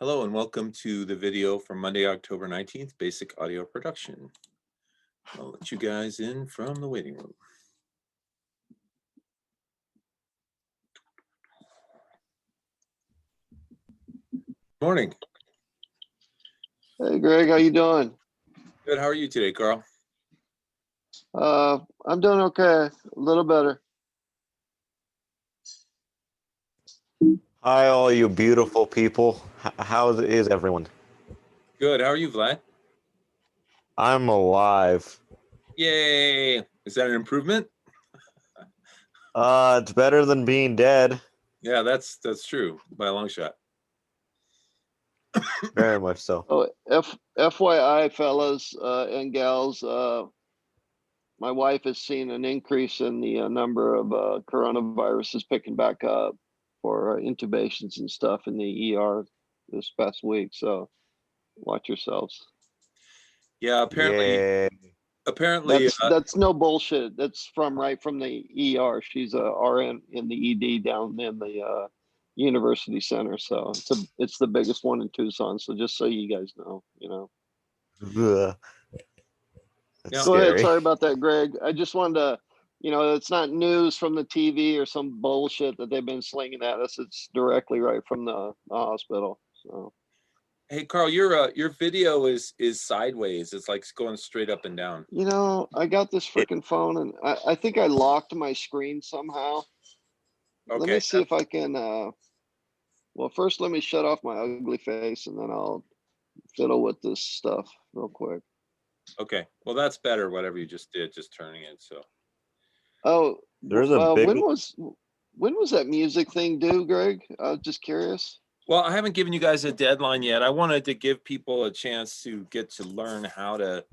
Hello and welcome to the video from Monday, October 19th, Basic Audio Production. I'll let you guys in from the waiting room. Morning. Hey Greg, how you doing? Good. How are you today, Carl? I'm doing okay, a little better. Hi, all you beautiful people. How is everyone? Good. How are you, Vlad? I'm alive. Yay. Is that an improvement? It's better than being dead. Yeah, that's true by a long shot. Very much so. Oh, FYI, fellas and gals, my wife has seen an increase in the number of coronaviruses picking back up for intubations and stuff in the ER this past week. So watch yourselves. Yeah, apparently, Yeah. That's no bullshit. That's right from the ER. She's a RN in the ED down in the university center. So it's the biggest one in Tucson. So just so you guys know, Ugh. That's Yeah. Go ahead. scary. Sorry about that, Greg. I just wanted to, it's not news from the TV or some bullshit that they've been slinging at us. It's directly right from the hospital. So Hey, Carl, your video is sideways. It's like going straight up and down. I got this freaking phone, and I think I locked my screen somehow. Let Okay. me see if I can. Well, first let me shut off my ugly face, and then I'll fiddle with this stuff real quick. Okay. Well, that's better. Whatever you just did, just turning it. So. Oh, There's a big. when was that music thing due, Greg? I was just curious. Well, I haven't given you guys a deadline yet. I wanted to give people a chance to get to learn how to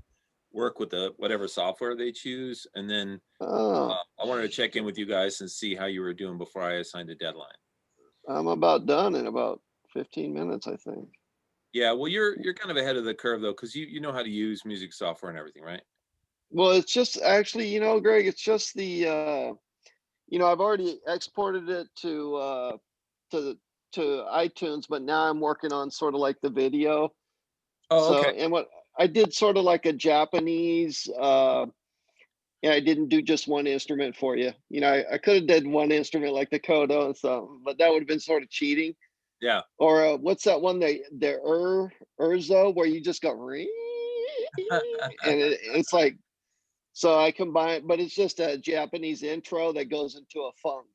work with whatever software they choose. And then Oh, I wanted to check in with you guys and see how you were doing before I assigned a deadline. I'm about done in about 15 minutes, I think. Yeah, well, you're kind of ahead of the curve though, because you know how to use music software and everything, right? Well, it's just actually, Greg, it's just the I've already exported it to to iTunes, but now I'm working on sort of like the video. Oh, So, okay. and what I did sort of like a Japanese, yeah, I didn't do just one instrument for you. I could have did one instrument like the Kodo and stuff, but that would have been sort of cheating. Yeah. Or what's that one, the Urzo, where you just go ring, and it's like, so I combine, but it's just a Japanese intro that goes into a funk,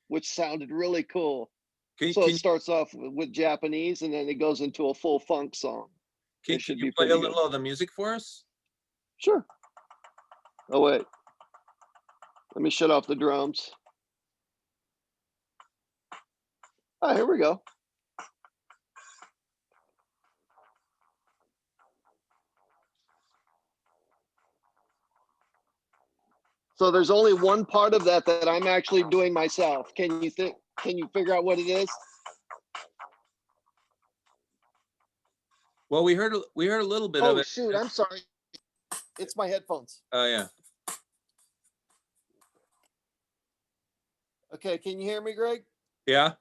which sounded really cool. Can So it can starts off with Japanese, and then it goes into a full funk song. It can should you be play a pretty good. little of the music for us? Sure. Oh wait, let me shut off the drums. Oh, here we go. So there's only one part of that that I'm actually doing myself. Can you figure out what it is? Well, we heard a little bit of Oh it. shoot, I'm sorry. It's my headphones. Oh yeah. Okay, can you hear me, Greg? Yeah.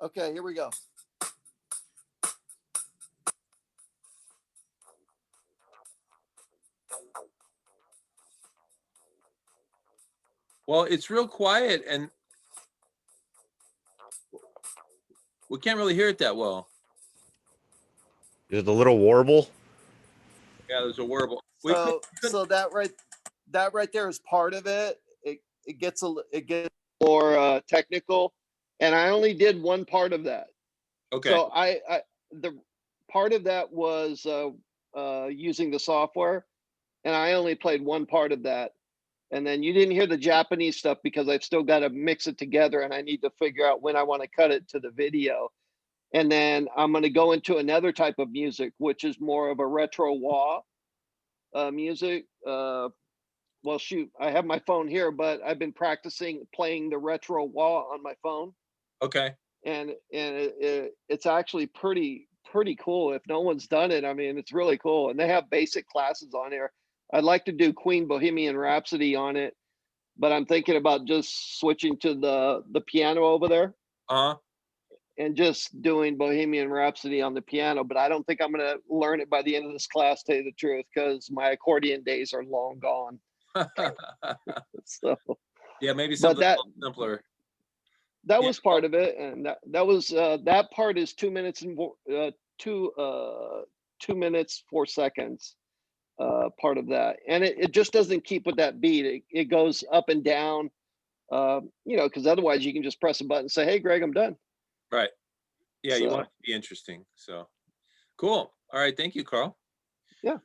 Okay, here we go. Well, it's real quiet and we can't really hear it that well. There's a little warble. Yeah, there's a warble. So that right there is part of it. It gets more technical, and I only did one part of that. Okay. So the part of that was using the software, and I only played one part of that. And then you didn't hear the Japanese stuff because I've still got to mix it together, and I need to figure out when I want to cut it to the video. And then I'm going to go into another type of music, which is more of a retro wah music. Well, shoot, I have my phone here, but I've been practicing playing the retro wah on my phone, Okay. and it's actually pretty cool. If no one's done it, I mean, it's really cool, and they have basic classes on here. I'd like to do Queen Bohemian Rhapsody on it, but I'm thinking about just switching to the piano over there. Uh-huh. and just doing Bohemian Rhapsody on the piano, but I don't think I'm gonna learn it by the end of this class, to tell you the truth, because my accordion days are long gone. So, Yeah, maybe but something a little simpler. that Yeah. was part of it, and that was that part is 2 minutes and 2 minutes 4 seconds. Part of that, and it just doesn't keep with that beat. It goes up and down. You know, because otherwise you can just press a button and say, "Hey, Greg, I'm done." Right. Yeah, you want So it to be interesting. So cool. All right, thank you, Carl. yeah.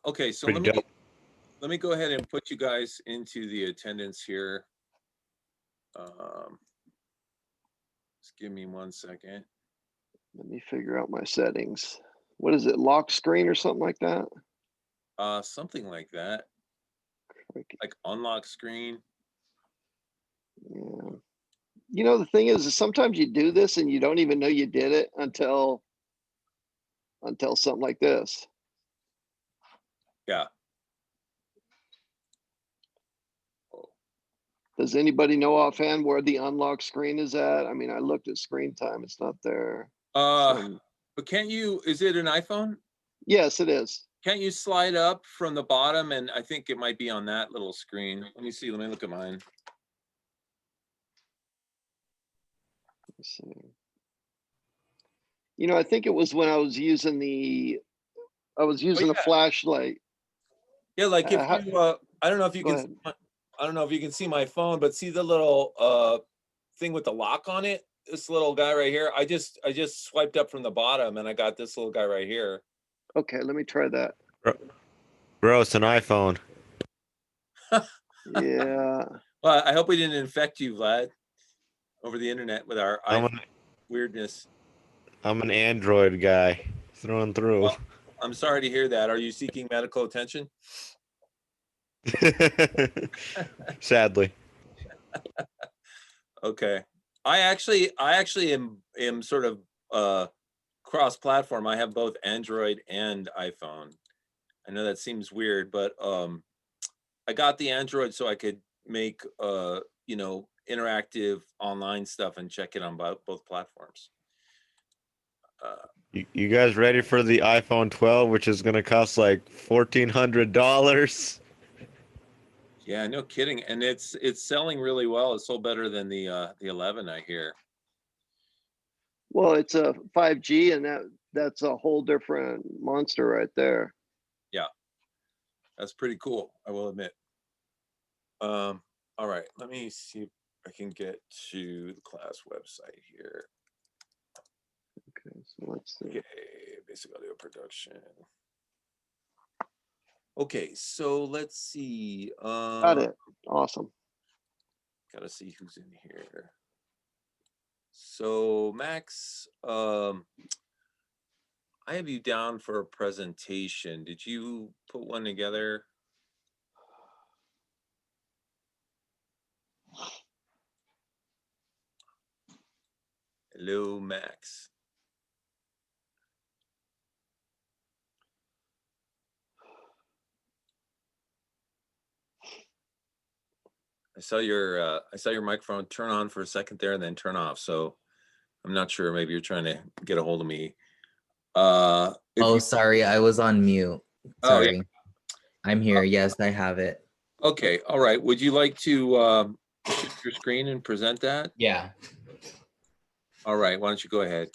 Okay, so Pretty dope. let me go ahead and put you guys into the attendance here. Just give me 1 second. Let me figure out my settings. What is it? Lock screen or something like that? Something like that, Like, like unlock screen. yeah. You know, the thing is sometimes you do this and you don't even know you did it until something like this. Yeah. Does anybody know offhand where the unlock screen is at? I mean, I looked at screen time, it's not there. But can't you, is it an iPhone? Yes, it is. Can't you slide up from the bottom? And I think it might be on that little screen. Let me see. Let me look at mine. Let's see. You know, I think it was when I was using the yeah. flashlight. Yeah, like if How- you, I don't know if you Go can, ahead. I don't know if you can see my phone, but see the little thing with the lock on it? This little guy right here. I just swiped up from the bottom and I got this little guy right here. Okay, let me try that. Bro, it's an iPhone. Yeah. Well, I hope we didn't infect you, Vlad, over the internet with our I'm weirdness. an Android guy through and through. Well, I'm sorry to hear that. Are you seeking medical attention? Sadly. Okay. I actually am sort of cross-platform. I have both Android and iPhone. I know that seems weird, but I got the Android so I could make you know, interactive online stuff and check it on both platforms. You guys ready for the iPhone 12, which is gonna cost like $1,400? Yeah, no kidding. And it's selling really well. It's sold better than the 11, I hear. Well, it's a 5G, and that's a whole different monster right there. Yeah, that's pretty cool, I will admit. All right, let me see if I can get to the class website here. Okay, so let's see. Okay, basic audio production. Okay, so let's see. Got it. Awesome. Gotta see who's in here. So Max, I have you down for a presentation. Did you put one together? Hello, Max. I saw your microphone turn on for a second there and then turn off. So I'm not sure. Maybe you're trying to get a hold of me. Sorry, I was on mute. Oh, yeah. Sorry. I'm here. Yes, I have it. Okay. All right. Would you like to share your screen and present that? Yeah. All right. Why don't you go ahead?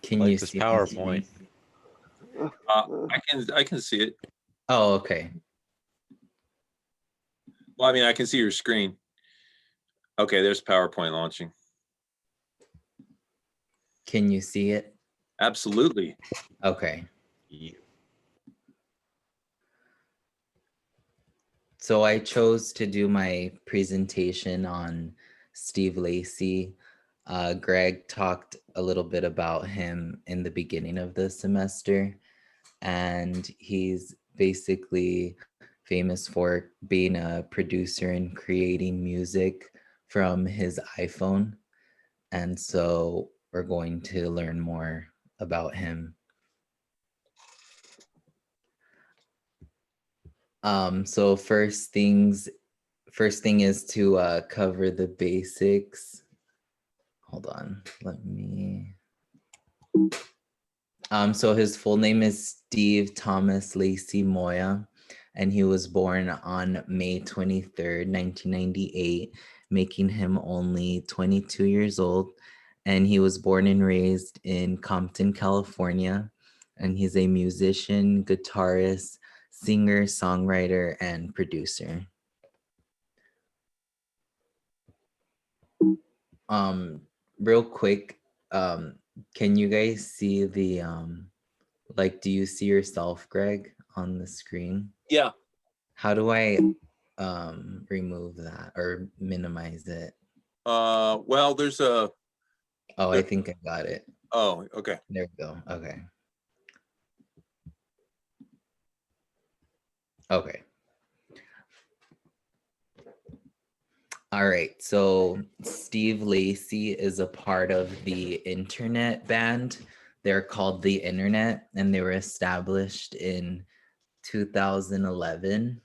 Can Like you this see PowerPoint. I can see it. Oh, okay. Well, I mean, I can see your screen. Okay, there's PowerPoint launching. Can you see it? Absolutely. Okay. So I chose to do my presentation on Steve Lacy. Greg talked a little bit about him in the beginning of the semester, and he's basically famous for being a producer and creating music from his iPhone. And so we're going to learn more about him. So first thing is to cover the basics. Hold on, let me. So his full name is Steve Thomas Lacey Moya, and he was born on May 23rd, 1998, making him only 22 years old. And he was born and raised in Compton, California. And he's a musician, guitarist, singer, songwriter, and producer. Real quick, can you guys see the like, do you see yourself, Greg, on the screen? Yeah. How do I remove that or minimize it? Well, there's a. Oh, I think I got it. Oh, okay. There we go. Okay. Okay. All right. So Steve Lacey is a part of the Internet Band. They're called The Internet, and they were established in 2011.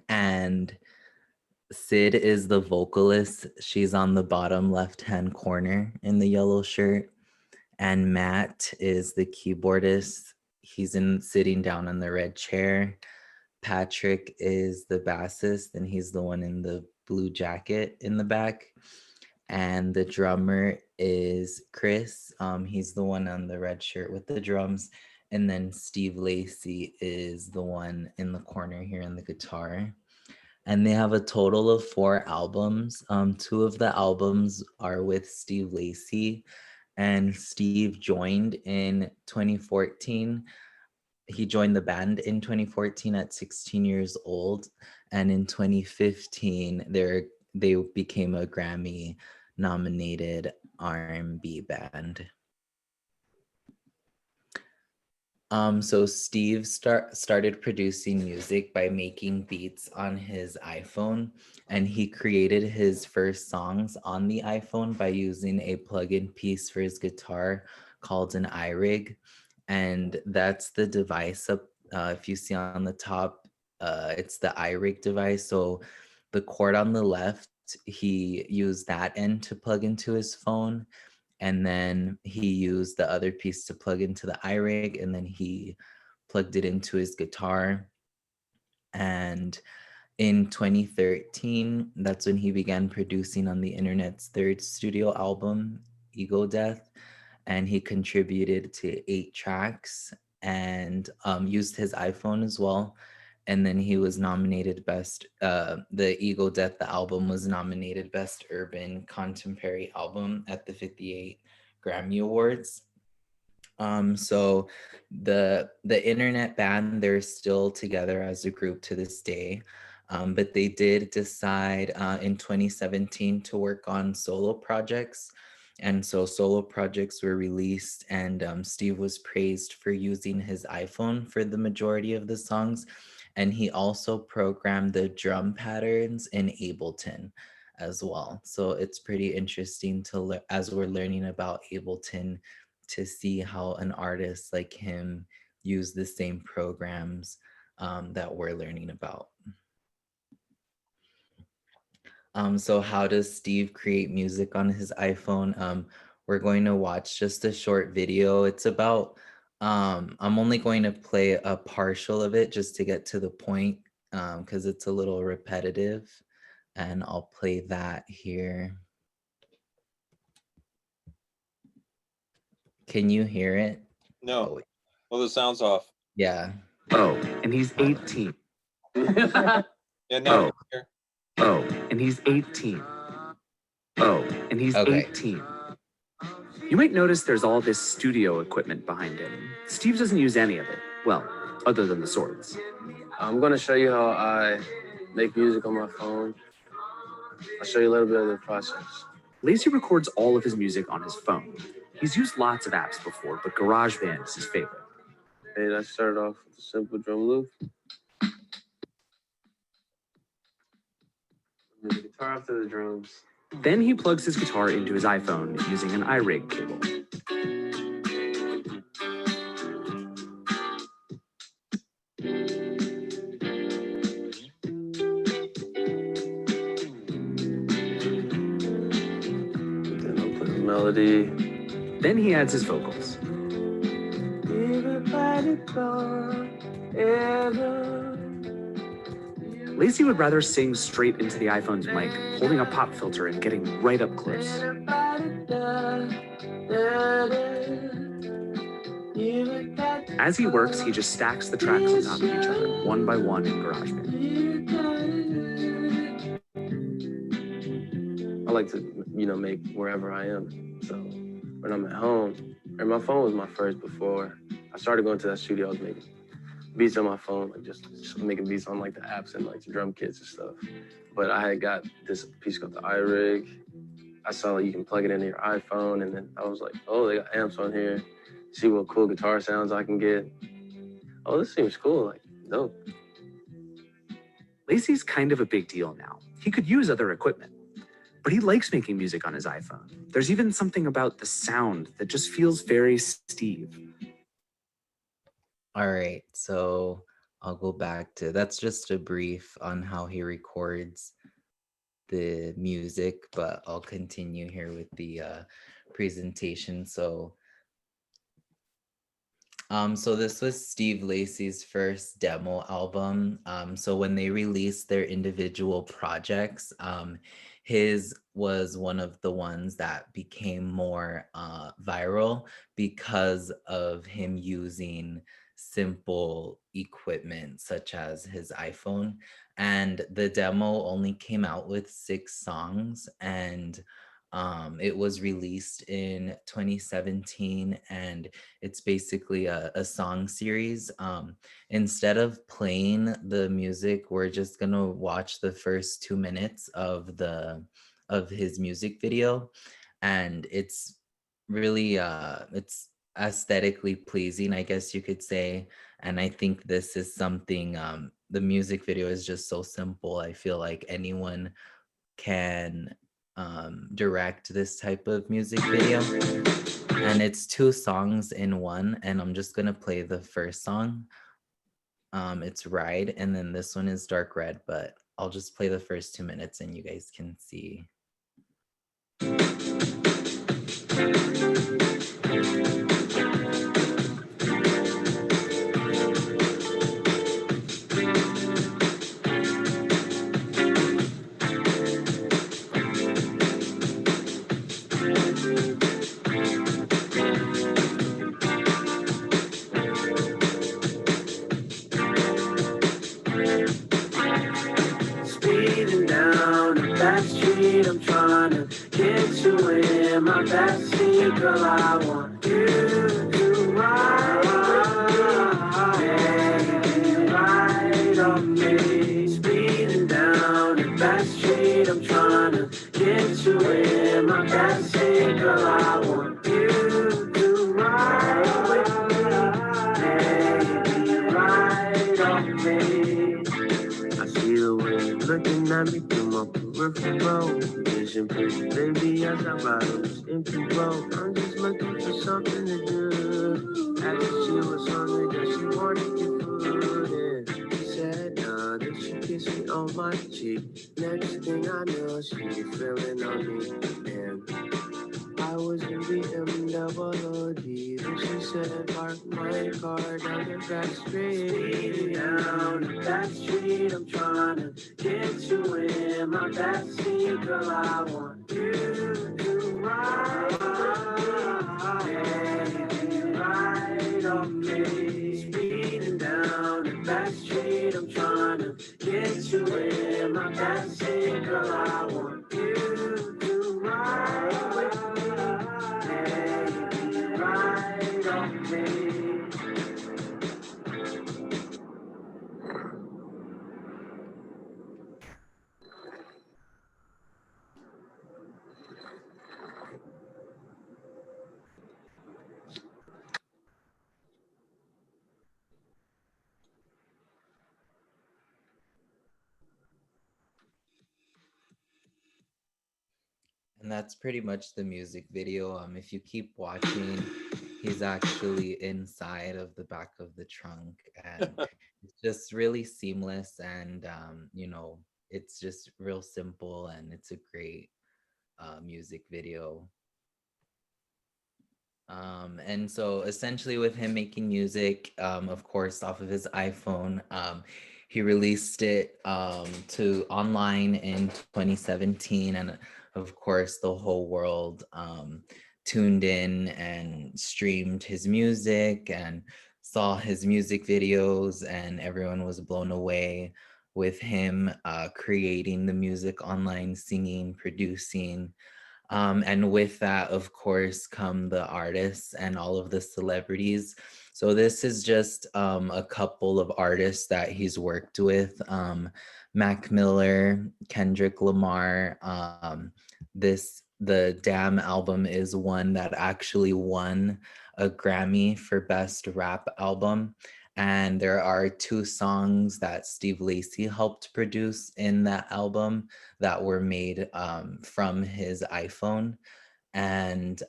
And Sid is the vocalist. She's on the bottom left-hand corner in the yellow shirt. And Matt is the keyboardist. He's sitting down in the red chair. Patrick is the bassist, and he's the one in the blue jacket in the back. And the drummer is Chris. He's the one on the red shirt with the drums. And then Steve Lacey is the one in the corner here in the guitar. And they have a total of 4 albums. 2 of the albums are with Steve Lacey, and Steve joined in 2014. He joined the band in 2014 at 16 years old, and in 2015 they became a Grammy nominated R&B band. So Steve started producing music by making beats on his iPhone, and he created his first songs on the iPhone by using a plug-in piece for his guitar called an iRig. And that's the device up, if you see on the top, it's the iRig device. So the cord on the left, he used that end to plug into his phone. And then he used the other piece to plug into the iRig, and then he plugged it into his guitar. And in 2013, that's when he began producing on the Internet's 3rd studio album, Ego Death. And he contributed to 8 tracks and used his iPhone as well. And then he was nominated the Ego Death, the album was nominated Best Urban Contemporary Album at the 58 Grammy Awards. So the Internet Band, they're still together as a group to this day. But they did decide in 2017 to work on solo projects. And so solo projects were released, and Steve was praised for using his iPhone for the majority of the songs. And he also programmed the drum patterns in Ableton as well. So it's pretty interesting to as we're learning about Ableton, to see how an artist like him use the same programs that we're learning about. So how does Steve create music on his iPhone? We're going to watch just a short video. It's about, I'm only going to play a partial of it just to get to the point, because it's a little repetitive, and I'll play that here. Can you hear it? No. Oh, Well, the sound's off. yeah. Oh, and he's 18. Yeah, no. Oh. Oh, and he's 18. Oh, and he's Okay. 18. You might notice there's all this studio equipment behind him. Steve doesn't use any of it. Well, other than the swords. I'm going to show you how I make music on my phone. I'll show you a little bit of the process. Lacey records all of his music on his phone. He's used lots of apps before, but GarageBand is his favorite. And I started off with a simple drum loop. guitar after the drums. Then he plugs his guitar into his iPhone using an iRig cable. Then I'll put a melody. Then he adds his vocals. Lacey would rather sing straight into the iPhone's mic, holding a pop filter and getting right up close. As he works, he just stacks the tracks on top of each other, one by one in GarageBand. I like to, make wherever I am. So when I'm at home, and my phone was my first before I started going to that studio, I was making beats on my phone, like just making beats on like the apps and like the drum kits and stuff. But I had got this piece called the iRig. I saw like you can plug it into your iPhone, and then I was like, oh, they got amps on here. See what cool guitar sounds I can get. Oh, this seems cool, like dope. Lacey's kind of a big deal now. He could use other equipment, but he likes making music on his iPhone. There's even something about the sound that just feels very Steve. All right, so I'll go back to that's just a brief on how he records the music, but I'll continue here with the presentation. So this was Steve Lacy's first demo album. So when they released their individual projects, his was one of the ones that became more viral because of him using simple equipment such as his iPhone. And the demo only came out with 6 songs, and it was released in 2017, and it's basically a song series. Instead of playing the music, we're just gonna watch the first 2 minutes of his music video, and it's really it's aesthetically pleasing, I guess you could say. And I think this is something, the music video is just so simple. I feel like anyone can direct this type of music video. And it's 2 songs in one, and I'm just gonna play the first song. It's Ride, and then this one is Dark Red, but I'll just play the first 2 minutes and you guys can see. Speeding down the back street, I'm trying to get you in my backseat, girl. I want you to ride, baby, ride on me. Speeding down the back street, I'm trying to get you in my backseat, girl. I want you to ride with me, baby, ride on me. I see the way you're looking at me through my peripheral vision, pretty baby, as I ride on this empty road. I'm just looking for something to do. After she was hungry, then she wanted your food, and she said, nah, then she kissed me on my cheek. Next thing I know, she was feeling on me, and I was in BMW. Then she said, park my car down the back street. Speeding down the back street, I'm trying to get you in my backseat, girl. I want you to ride, baby, ride on me. Speeding down the back street, I'm trying to get you in my backseat, girl. I want you to ride with me, baby, ride on me. And that's pretty much the music video. If you keep watching, he's actually inside of the back of the trunk, and it's just really seamless, and you know, it's just real simple, and it's a great music video. And so essentially with him making music, of course, off of his iPhone, he released it to online in 2017. And of course, the whole world tuned in and streamed his music and saw his music videos, and everyone was blown away with him creating the music online, singing, producing. And with that, of course, come the artists and all of the celebrities. So this is just a couple of artists that he's worked with. Mac Miller, Kendrick Lamar. The Damn album is one that actually won a Grammy for Best Rap Album. And there are 2 songs that Steve Lacy helped produce in that album that were made from his iPhone. And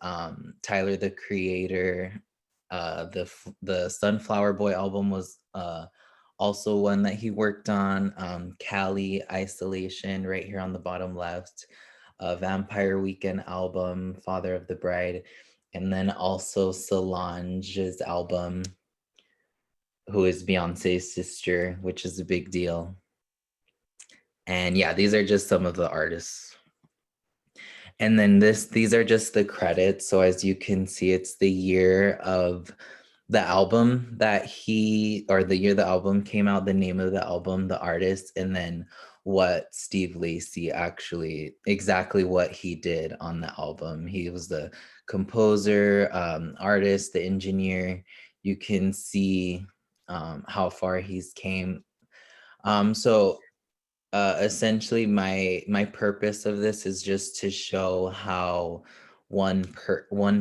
Tyler the Creator, the Sunflower Boy album was also one that he worked on. Cali Isolation, right here on the bottom left, Vampire Weekend album, Father of the Bride, and then also Solange's album, who is Beyonce's sister, which is a big deal. And yeah, these are just some of the artists. And then these are just the credits. So as you can see, it's the year of the album that the year the album came out, the name of the album, the artist, and then what Steve Lacy actually, exactly what he did on the album. He was the composer, artist, the engineer. You can see how far he's came. So essentially my purpose of this is just to show how one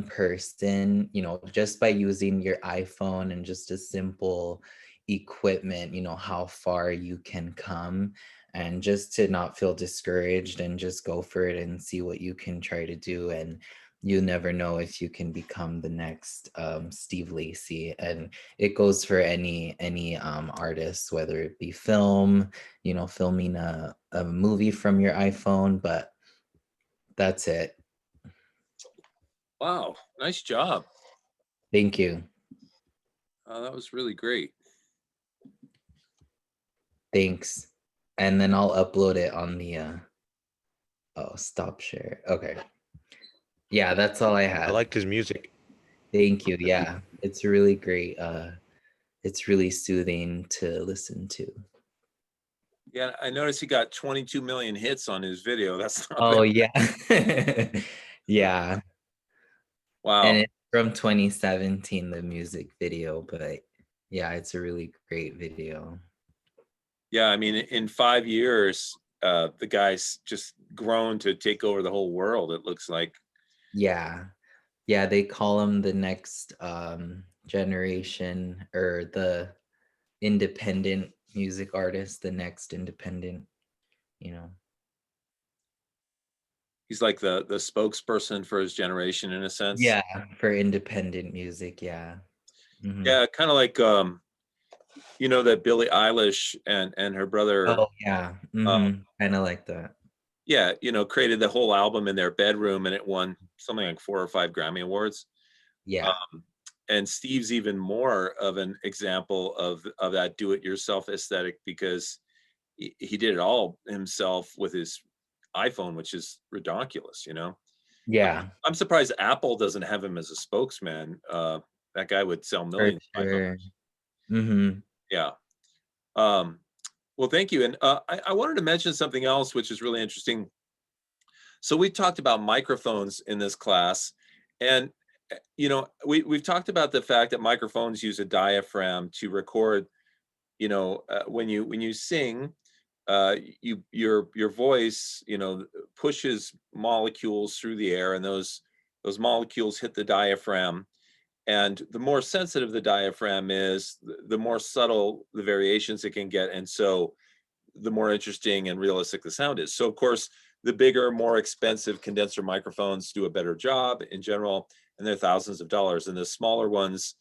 person, you know, just by using your iPhone and just a simple equipment, you know, how far you can come, and just to not feel discouraged and just go for it and see what you can try to do. And you never know if you can become the next Steve Lacy. And it goes for any artist, whether it be film, you know, filming a movie from your iPhone. But that's it. Wow, nice job. Thank you. That was really great. Thanks. And then I'll upload it on the oh, stop share. Okay. Yeah, that's all I I had. liked his music. Thank you. Yeah, it's really great. It's really soothing to listen to. Yeah, I noticed he got 22 million hits on his video. That's not Oh bad. yeah. Yeah. Wow. And it's from 2017, the music video, but yeah, it's a really great video. Yeah, I mean, in 5 years, the guy's just grown to take over the whole world, it looks like. Yeah. Yeah, they call him the next generation, or the independent music artist, the next independent, you know. He's like the spokesperson for his generation in a sense. Yeah, for independent music, yeah. Mhm. Yeah, kind of like you know, that Billie Eilish and her brother, Oh yeah. Kind of like that. yeah, you know, created the whole album in their bedroom, and it won something like 4 or 5 Grammy Awards. Yeah. And Steve's even more of an example of that do-it-yourself aesthetic, because he did it all himself with his iPhone, which is ridiculous, you know. Yeah, I'm surprised Apple doesn't have him as a spokesman. That guy would sell for millions of sure. iPhones. Yeah. Well, thank you. And I wanted to mention something else, which is really interesting. So we talked about microphones in this class, and you know, we've talked about the fact that microphones use a diaphragm to record. You know, when you sing, your voice, you know, pushes molecules through the air, and those molecules hit the diaphragm. And the more sensitive the diaphragm is, the more subtle the variations it can get. And so the more interesting and realistic the sound is. So of course, the bigger, more expensive condenser microphones do a better job in general, and they're thousands of dollars. And the smaller ones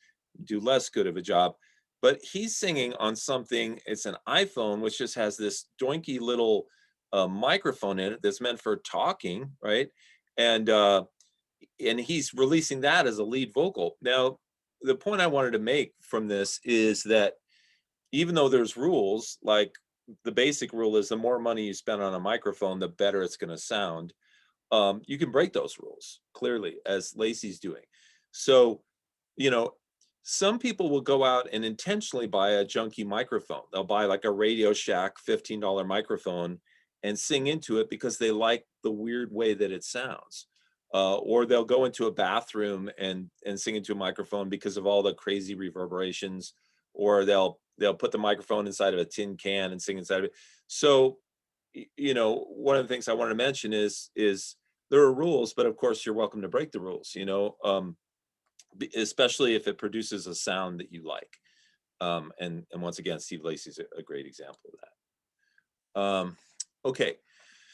do less good of a job. But he's singing on something, it's an iPhone, which just has this doinky little microphone in it that's meant for talking, right? And he's releasing that as a lead vocal. Now, the point I wanted to make from this is that even though there's rules, like the basic rule is the more money you spend on a microphone, the better it's going to sound. You can break those rules clearly, as Lacey's doing. So, you know, some people will go out and intentionally buy a junky microphone. They'll buy like a Radio Shack $15 microphone and sing into it because they like the weird way that it sounds. Or they'll go into a bathroom and sing into a microphone because of all the crazy reverberations. Or they'll put the microphone inside of a tin can and sing inside of it. So, you know, one of the things I wanted to mention is there are rules, but of course you're welcome to break the rules, you know, especially if it produces a sound that you like. And once again, Steve Lacy's a great example of that. Okay.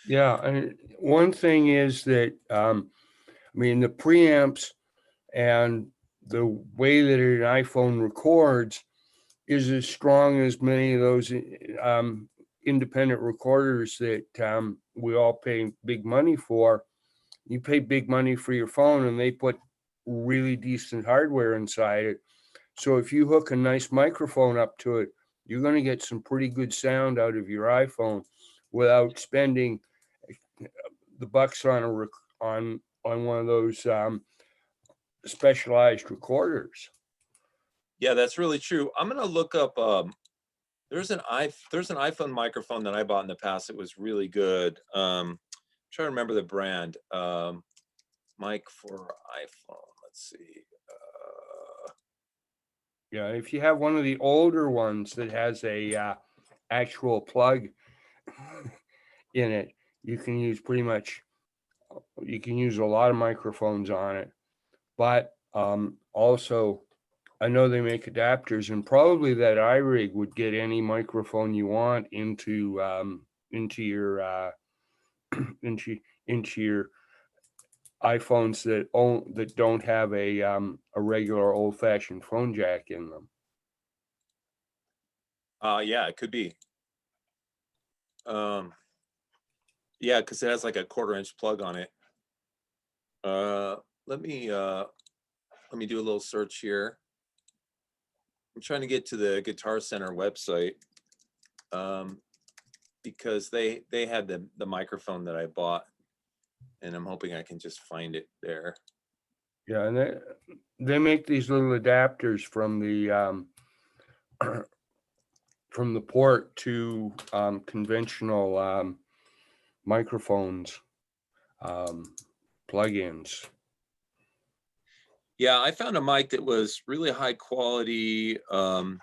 Yeah, and one thing is that I mean the preamps and the way that an iPhone records is as strong as many of those independent recorders that we all pay big money for. You pay big money for your phone, and they put really decent hardware inside it. So if you hook a nice microphone up to it, you're going to get some pretty good sound out of your iPhone without spending the bucks on on one of those specialized recorders. Yeah, that's really true. I'm gonna look up. There's an iPhone microphone that I bought in the past. It was really good. I'm trying to remember the brand. Mic for iPhone. Let's see. Yeah, if you have one of the older ones that has a actual plug in it, you can use you can use a lot of microphones on it. But also, I know they make adapters, and probably that iRig would get any microphone you want into your into your iPhones that don't have a regular old-fashioned phone jack in them. Yeah, it could be. Yeah, because it has like a 1/4-inch plug on it. Let me do a little search here. I'm trying to get to the Guitar Center website because they had the microphone that I bought, and I'm hoping I can just find it there. Yeah, and they make these little adapters from the port to conventional microphones, plugins. Yeah, I found a mic that was really high quality, and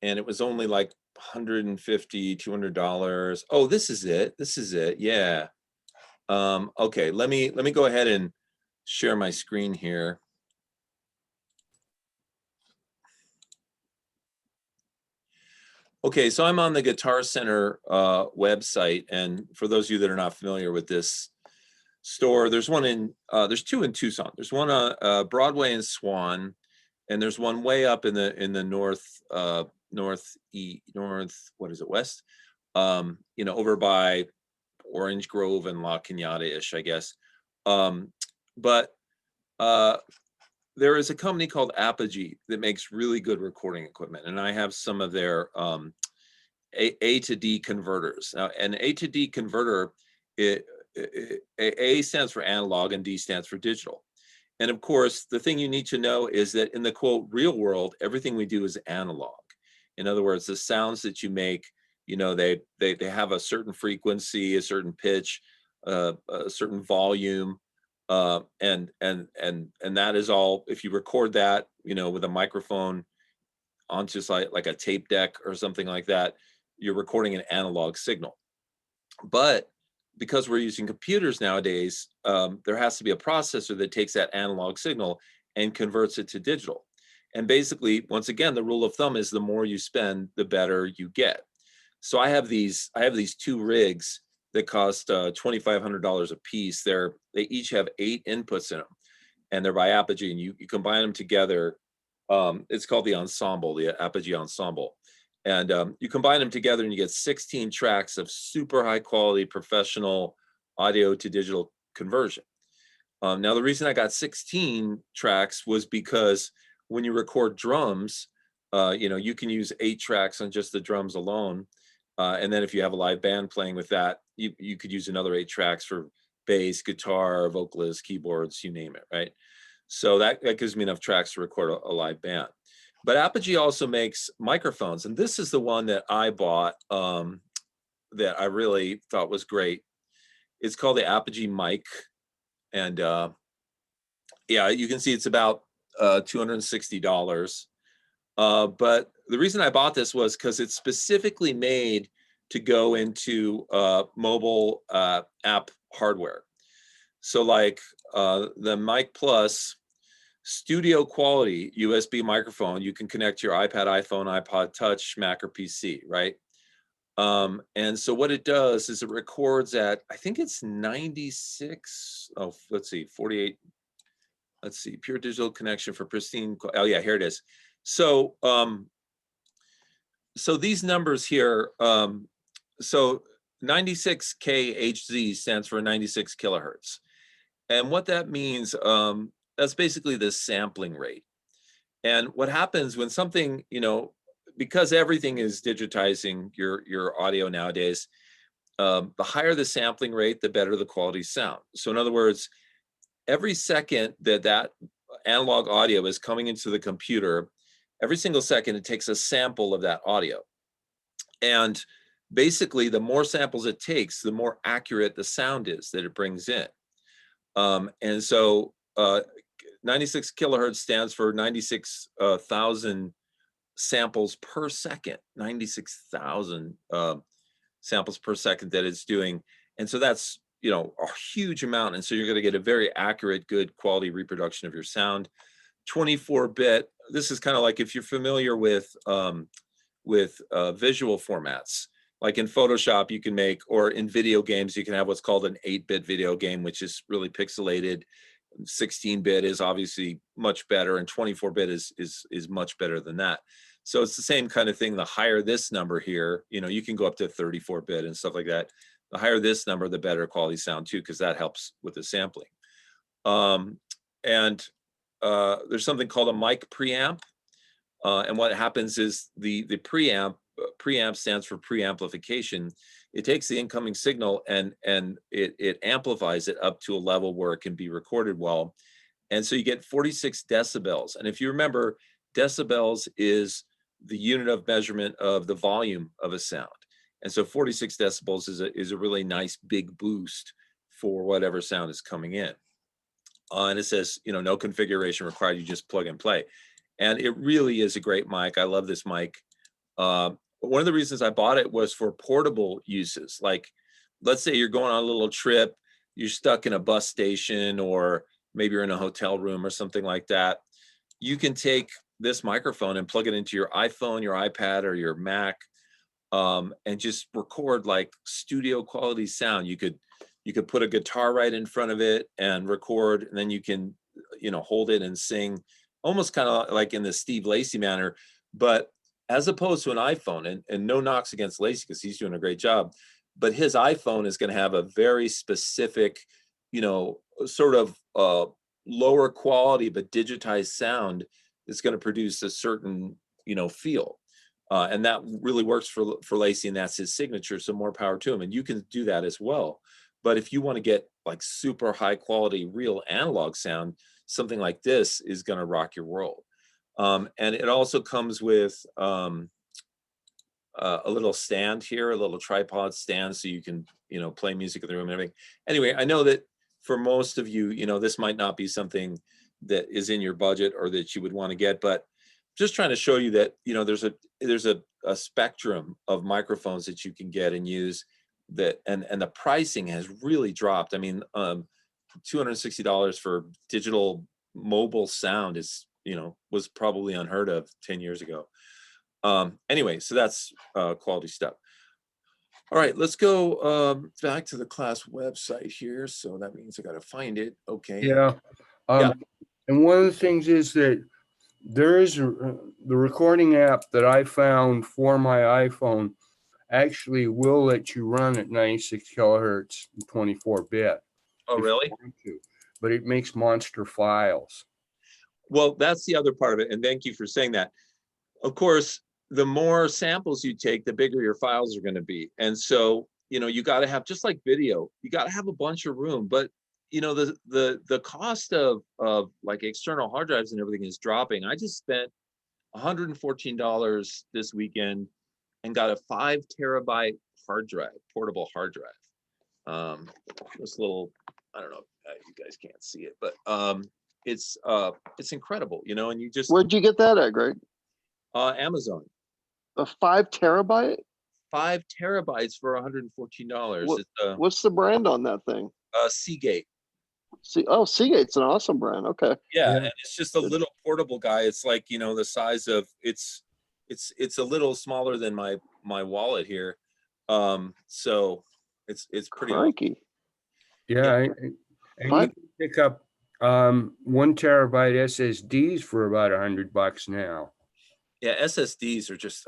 it was only like $150, $200. Oh, this is it. This is it. Yeah. Okay, let me go ahead and share my screen here. Okay, so I'm on the Guitar Center website, and for those of you that are not familiar with this store, there's two in Tucson. There's one on Broadway and Swan, and there's one way up in the north what is it, west? You know, over by Orange Grove and La Cañada-ish, I guess. But there is a company called Apogee that makes really good recording equipment, and I have some of their A to D converters. Now, an A to D converter, A stands for analog and D stands for digital. And of course, the thing you need to know is that in the quote real world, everything we do is analog. In other words, the sounds that you make, you know, they have a certain frequency, a certain pitch, a certain volume, and that is all. If you record that, you know, with a microphone onto like a tape deck or something like that, you're recording an analog signal. But because we're using computers nowadays, there has to be a processor that takes that analog signal and converts it to digital. And basically, once again, the rule of thumb is the more you spend, the better you get. So I have these two rigs that cost $2,500 a piece. They each have 8 inputs in them, and they're by Apogee, and you combine them together. It's called the Ensemble, the Apogee Ensemble. And you combine them together and you get 16 tracks of super high quality professional audio to digital conversion. Now, the reason I got 16 tracks was because when you record drums, you can use 8 tracks on just the drums alone. And then if you have a live band playing with that, you could use another 8 tracks for bass, guitar, vocalist, keyboards, you name it, right? So that gives me enough tracks to record a live band. But Apogee also makes microphones, and this is the one that I bought that I really thought was great. It's called the Apogee Mic, and yeah, you can see it's about $260. But the reason I bought this was because it's specifically made to go into mobile app hardware. So like the Mic Plus studio quality USB microphone, you can connect to your iPad, iPhone, iPod Touch, Mac, or PC, right? And so what it does is it records at, I think it's 96, oh, let's see, 48, let's see, pure digital connection for pristine, oh yeah, here it is. So, so these numbers here, so 96K HZ stands for 96 kilohertz. And what that means, that's basically the sampling rate. And what happens when something, because everything is digitizing your audio nowadays, the higher the sampling rate, the better the quality sound. So in other words, every second that analog audio is coming into the computer, every single second it takes a sample of that audio. And basically, the more samples it takes, the more accurate the sound is that it brings in. And so 96 kilohertz stands for 96,000 samples per second, 96,000 samples per second that it's doing. And so that's, a huge amount. And so you're going to get a very accurate, good quality reproduction of your sound. 24-bit, this is kind of like if you're familiar with visual formats. Like in Photoshop, you can make, or in video games, you can have what's called an 8-bit video game, which is really pixelated. 16-bit is obviously much better, and 24-bit is much better than that. So it's the same kind of thing. The higher this number here, you can go up to 34-bit and stuff like that. The higher this number, the better quality sound too, because that helps with the sampling. And there's something called a mic preamp. And what happens is the preamp stands for preamplification. It takes the incoming signal and it amplifies it up to a level where it can be recorded well. And so you get 46 decibels. And if you remember, decibels is the unit of measurement of the volume of a sound. And so 46 decibels is a really nice big boost for whatever sound is coming in. And it says, no configuration required, you just plug and play. And it really is a great mic. I love this mic. One of the reasons I bought it was for portable uses. Like, let's say you're going on a little trip, you're stuck in a bus station, or maybe you're in a hotel room or something like that. You can take this microphone and plug it into your iPhone, your iPad, or your Mac, and just record like studio quality sound. You could put a guitar right in front of it and record, and then you can, hold it and sing, almost kind of like in the Steve Lacy manner, but as opposed to an iPhone, and no knocks against Lacy because he's doing a great job, but his iPhone is going to have a very specific, sort of lower quality but digitized sound that's going to produce a certain, feel. And that really works for Lacy, and that's his signature. So more power to him. And you can do that as well. But if you want to get like super high quality, real analog sound, something like this is going to rock your world. And it also comes with a little stand here, a little tripod stand, so you can, play music in the room and everything. Anyway, I know that for most of you, this might not be something that is in your budget or that you would want to get, but just trying to show you that, there's a spectrum of microphones that you can get and use that, and the pricing has really dropped. I mean, $260 for digital mobile sound is, was probably unheard of 10 years ago. Anyway, so that's quality stuff. All right, let's go back to the class website here. So that means I got to find it. Okay. Yeah. Yeah. And one of the things is that there is the recording app that I found for my iPhone actually will let you run at 96 kilohertz and 24-bit. Oh, really? But it makes monster files. Well, that's the other part of it. And thank you for saying that. Of course, the more samples you take, the bigger your files are going to be. And so, you know, you got to have, just like video, you got to have a bunch of room. But you know, the cost of like external hard drives and everything is dropping. I just spent $114 this weekend and got a 5 terabyte hard drive, portable hard drive. This little, I don't know, you guys can't see it, but it's incredible, you know. And you just Where'd you get that at, Greg? Amazon. A 5 terabyte? 5 terabytes for $114. What- It's What's the brand on that thing? Seagate. Seagate's an awesome brand. Okay. Yeah, Yeah. and it's just a little portable guy. It's like, you know, the size of it's a little smaller than my wallet here. So it's pretty awesome. Crikey. Yeah. And you can pick up 1 terabyte SSDs for about $100 now. Yeah, SSDs are just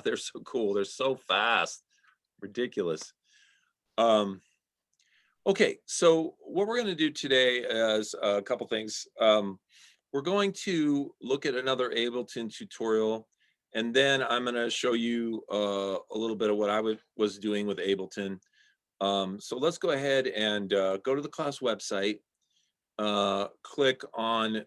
they're so cool. They're so fast. Ridiculous. Okay, so what we're going to do today is a couple things. We're going to look at another Ableton tutorial, and then I'm going to show you a little bit of what I was doing with Ableton. So let's go ahead and go to the class website, click on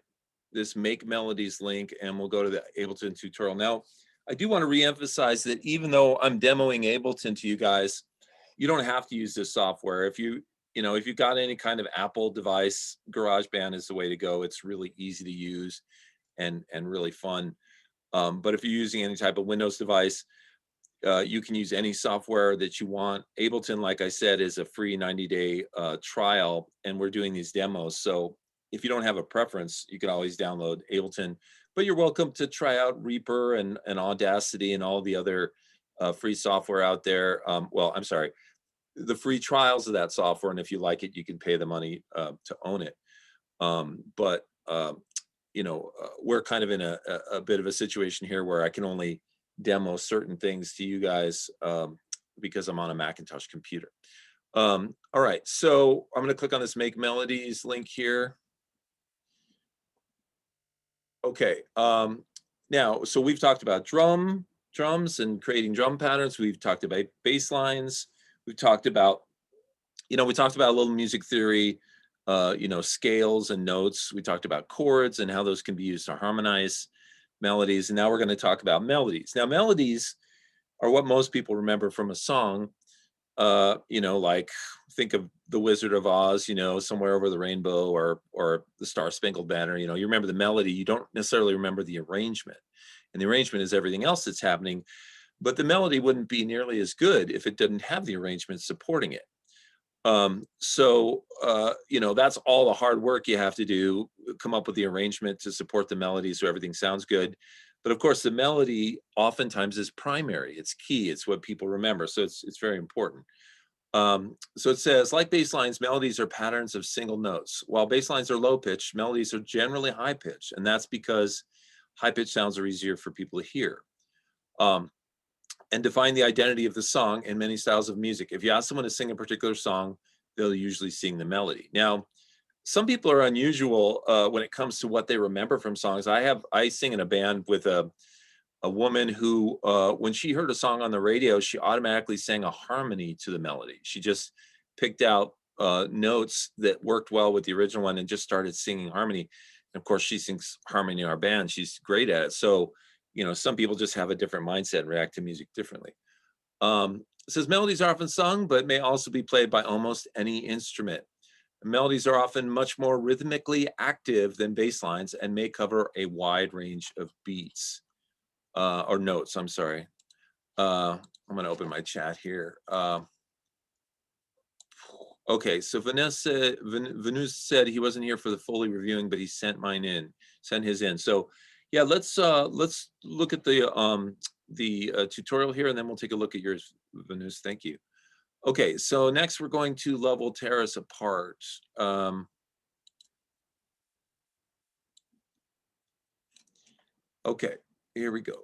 this Make Melodies link, and we'll go to the Ableton tutorial. Now, I do want to reemphasize that even though I'm demoing Ableton to you guys, you don't have to use this software. If you got any kind of Apple device, GarageBand is the way to go. It's really easy to use and really fun. But if you're using any type of Windows device, you can use any software that you want. Ableton, like I said, is a free 90-day trial, and we're doing these demos. So if you don't have a preference, you can always download Ableton. But you're welcome to try out Reaper and Audacity and all the other free software out there. Well, I'm sorry, the free trials of that software, and if you like it, you can pay the money to own it. You know, we're kind of in a bit of a situation here where I can only demo certain things to you guys because I'm on a Macintosh computer. All right, so I'm going to click on this Make Melodies link here. Okay, now, so we've talked about drums and creating drum patterns. We've talked about bass lines. We've talked about, we talked about a little music theory, scales and notes. We talked about chords and how those can be used to harmonize melodies. And now we're going to talk about melodies. Now, melodies are what most people remember from a song. Like think of The Wizard of Oz, Somewhere Over the Rainbow, or The Star Spangled Banner. You remember the melody. You don't necessarily remember the arrangement. And the arrangement is everything else that's happening. But the melody wouldn't be nearly as good if it didn't have the arrangement supporting it. That's all the hard work you have to do, come up with the arrangement to support the melody so everything sounds good. But of course, the melody oftentimes is primary. It's key. It's what people remember. So it's very important. So it says, like bass lines, melodies are patterns of single notes. While bass lines are low pitched, melodies are generally high pitched. And that's because high pitched sounds are easier for people to hear. And define the identity of the song in many styles of music. If you ask someone to sing a particular song, they'll usually sing the melody. Now, some people are unusual when it comes to what they remember from songs. I sing in a band with a woman who, when she heard a song on the radio, she automatically sang a harmony to the melody. She just picked out notes that worked well with the original one and just started singing harmony. And of course, she sings harmony in our band. She's great at it. So, some people just have a different mindset and react to music differently. It says melodies are often sung, but may also be played by almost any instrument. Melodies are often much more rhythmically active than bass lines and may cover a wide range of beats or notes. I'm sorry. I'm going to open my chat here. Okay, so Venus said he wasn't here for the Foley reviewing, but he sent his in. So yeah, let's look at the tutorial here, and then we'll take a look at yours, Venus. Thank you. Okay, so next we're going to level terrace apart. Okay, here we go.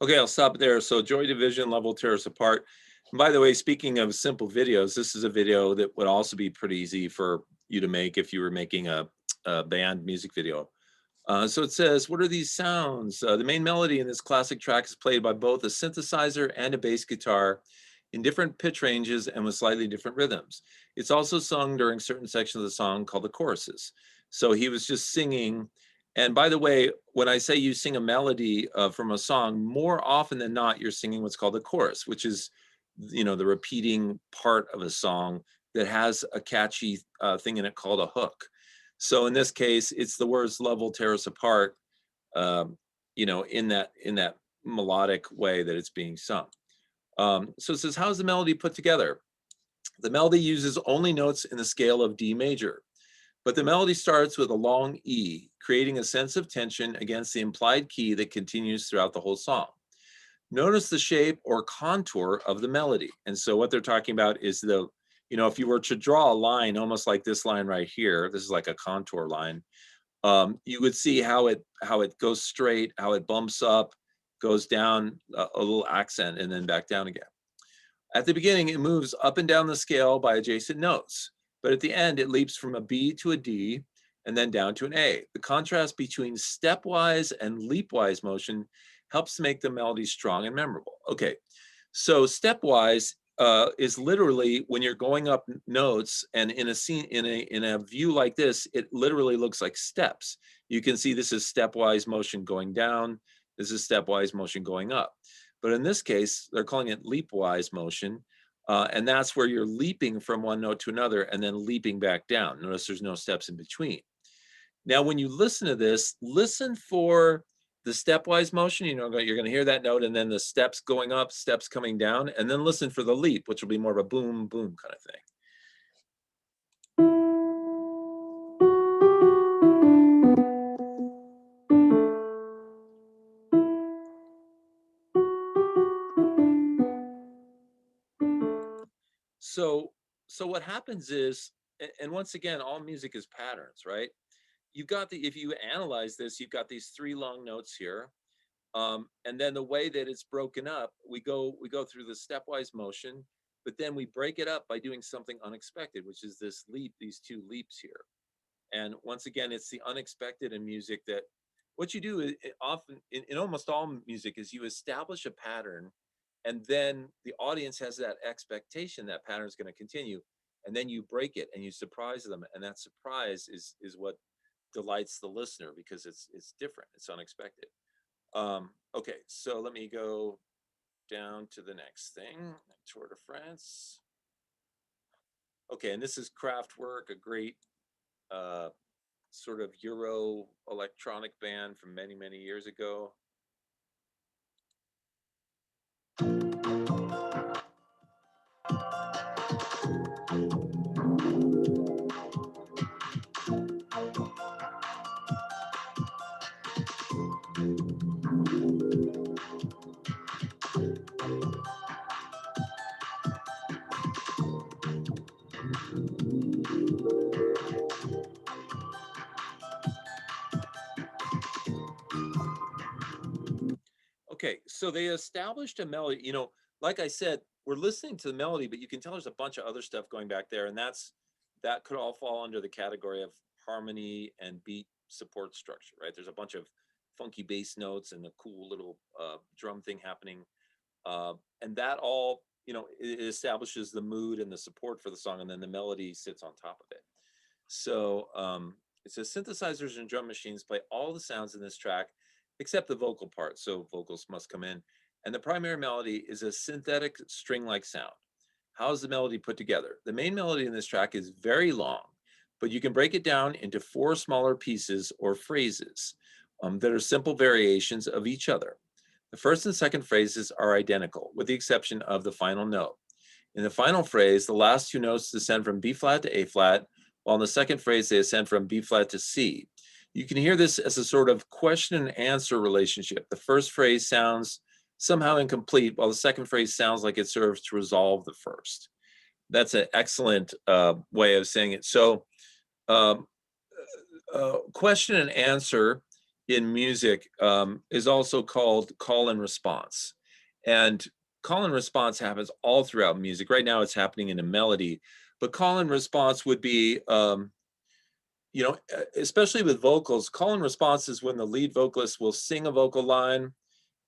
Okay, I'll stop there. So Joy Division, level terrace apart. And by the way, speaking of simple videos, this is a video that would also be pretty easy for you to make if you were making a band music video. So it says, what are these sounds? The main melody in this classic track is played by both a synthesizer and a bass guitar in different pitch ranges and with slightly different rhythms. It's also sung during certain sections of the song called the choruses. So he was just singing. And by the way, when I say you sing a melody from a song, more often than not, you're singing what's called the chorus, which is, you know, the repeating part of a song that has a catchy thing in it called a hook. So in this case, it's the words level terrace apart, you know, in that melodic way that it's being sung. So it says, how's the melody put together? The melody uses only notes in the scale of D major, but the melody starts with a long E, creating a sense of tension against the implied key that continues throughout the whole song. Notice the shape or contour of the melody. And so what they're talking about is the, you know, if you were to draw a line, almost like this line right here, this is like a contour line, you would see how it goes straight, how it bumps up, goes down a little accent, and then back down again. At the beginning, it moves up and down the scale by adjacent notes, but at the end, it leaps from a B to a D and then down to an A. The contrast between stepwise and leapwise motion helps to make the melody strong and memorable. Okay, so stepwise is literally when you're going up notes, and in a scene, in a view like this, it literally looks like steps. You can see this is stepwise motion going down. This is stepwise motion going up. But in this case, they're calling it leapwise motion. And that's where you're leaping from one note to another and then leaping back down. Notice there's no steps in between. Now, when you listen to this, listen for the stepwise motion. You know, you're going to hear that note and then the steps going up, steps coming down, and then listen for the leap, which will be more of a boom, boom kind of thing. So what happens is, and once again, all music is patterns, right? You've got if you analyze this, you've got these three long notes here. And then the way that it's broken up, we go through the stepwise motion, but then we break it up by doing something unexpected, which is this leap, these two leaps here. And once again, it's the unexpected in music that what you do is often in almost all music is you establish a pattern, and then the audience has that expectation that pattern is going to continue, and then you break it and you surprise them, and that surprise is what delights the listener because it's different, it's unexpected. Okay, so let me go down to the next thing, Tour de France. Okay, and this is Kraftwerk, a great sort of Euro electronic band from many, many years ago. Okay, so they established a melody. You know, like I said, we're listening to the melody, but you can tell there's a bunch of other stuff going back there, and that could all fall under the category of harmony and beat support structure, right? There's a bunch of funky bass notes and a cool little drum thing happening. And that all, it establishes the mood and the support for the song, and then the melody sits on top of it. So it says synthesizers and drum machines play all the sounds in this track except the vocal part, so vocals must come in. And the primary melody is a synthetic string-like sound. How is the melody put together? The main melody in this track is very long, but you can break it down into 4 smaller pieces or phrases that are simple variations of each other. The first and second phrases are identical, with the exception of the final note. In the final phrase, the last 2 notes descend from B flat to A flat, while in the second phrase, they ascend from B flat to C. You can hear this as a sort of question and answer relationship. The first phrase sounds somehow incomplete, while the second phrase sounds like it serves to resolve the first. That's an excellent way of saying it. So question and answer in music is also called call and response. And call and response happens all throughout music. Right now it's happening in a melody, but call and response would be, especially with vocals, call and response is when the lead vocalist will sing a vocal line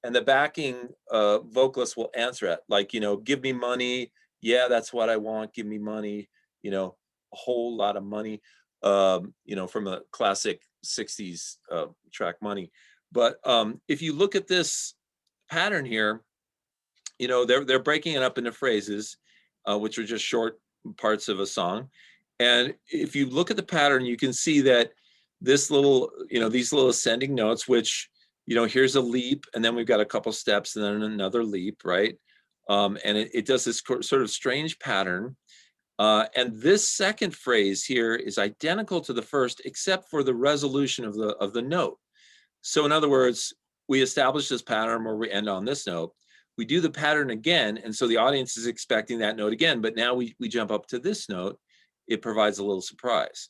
and the backing vocalist will answer it. Like, give me money. Yeah, that's what I want. Give me money, a whole lot of money, from a classic 60s track Money. But if you look at this pattern here, they're breaking it up into phrases, which are just short parts of a song. And if you look at the pattern, you can see that this little, these little ascending notes, which, here's a leap, and then we've got a couple steps and then another leap, right? And it does this sort of strange pattern. And this second phrase here is identical to the first, except for the resolution of the note. So in other words, we establish this pattern where we end on this note. We do the pattern again, and so the audience is expecting that note again, but now we jump up to this note. It provides a little surprise.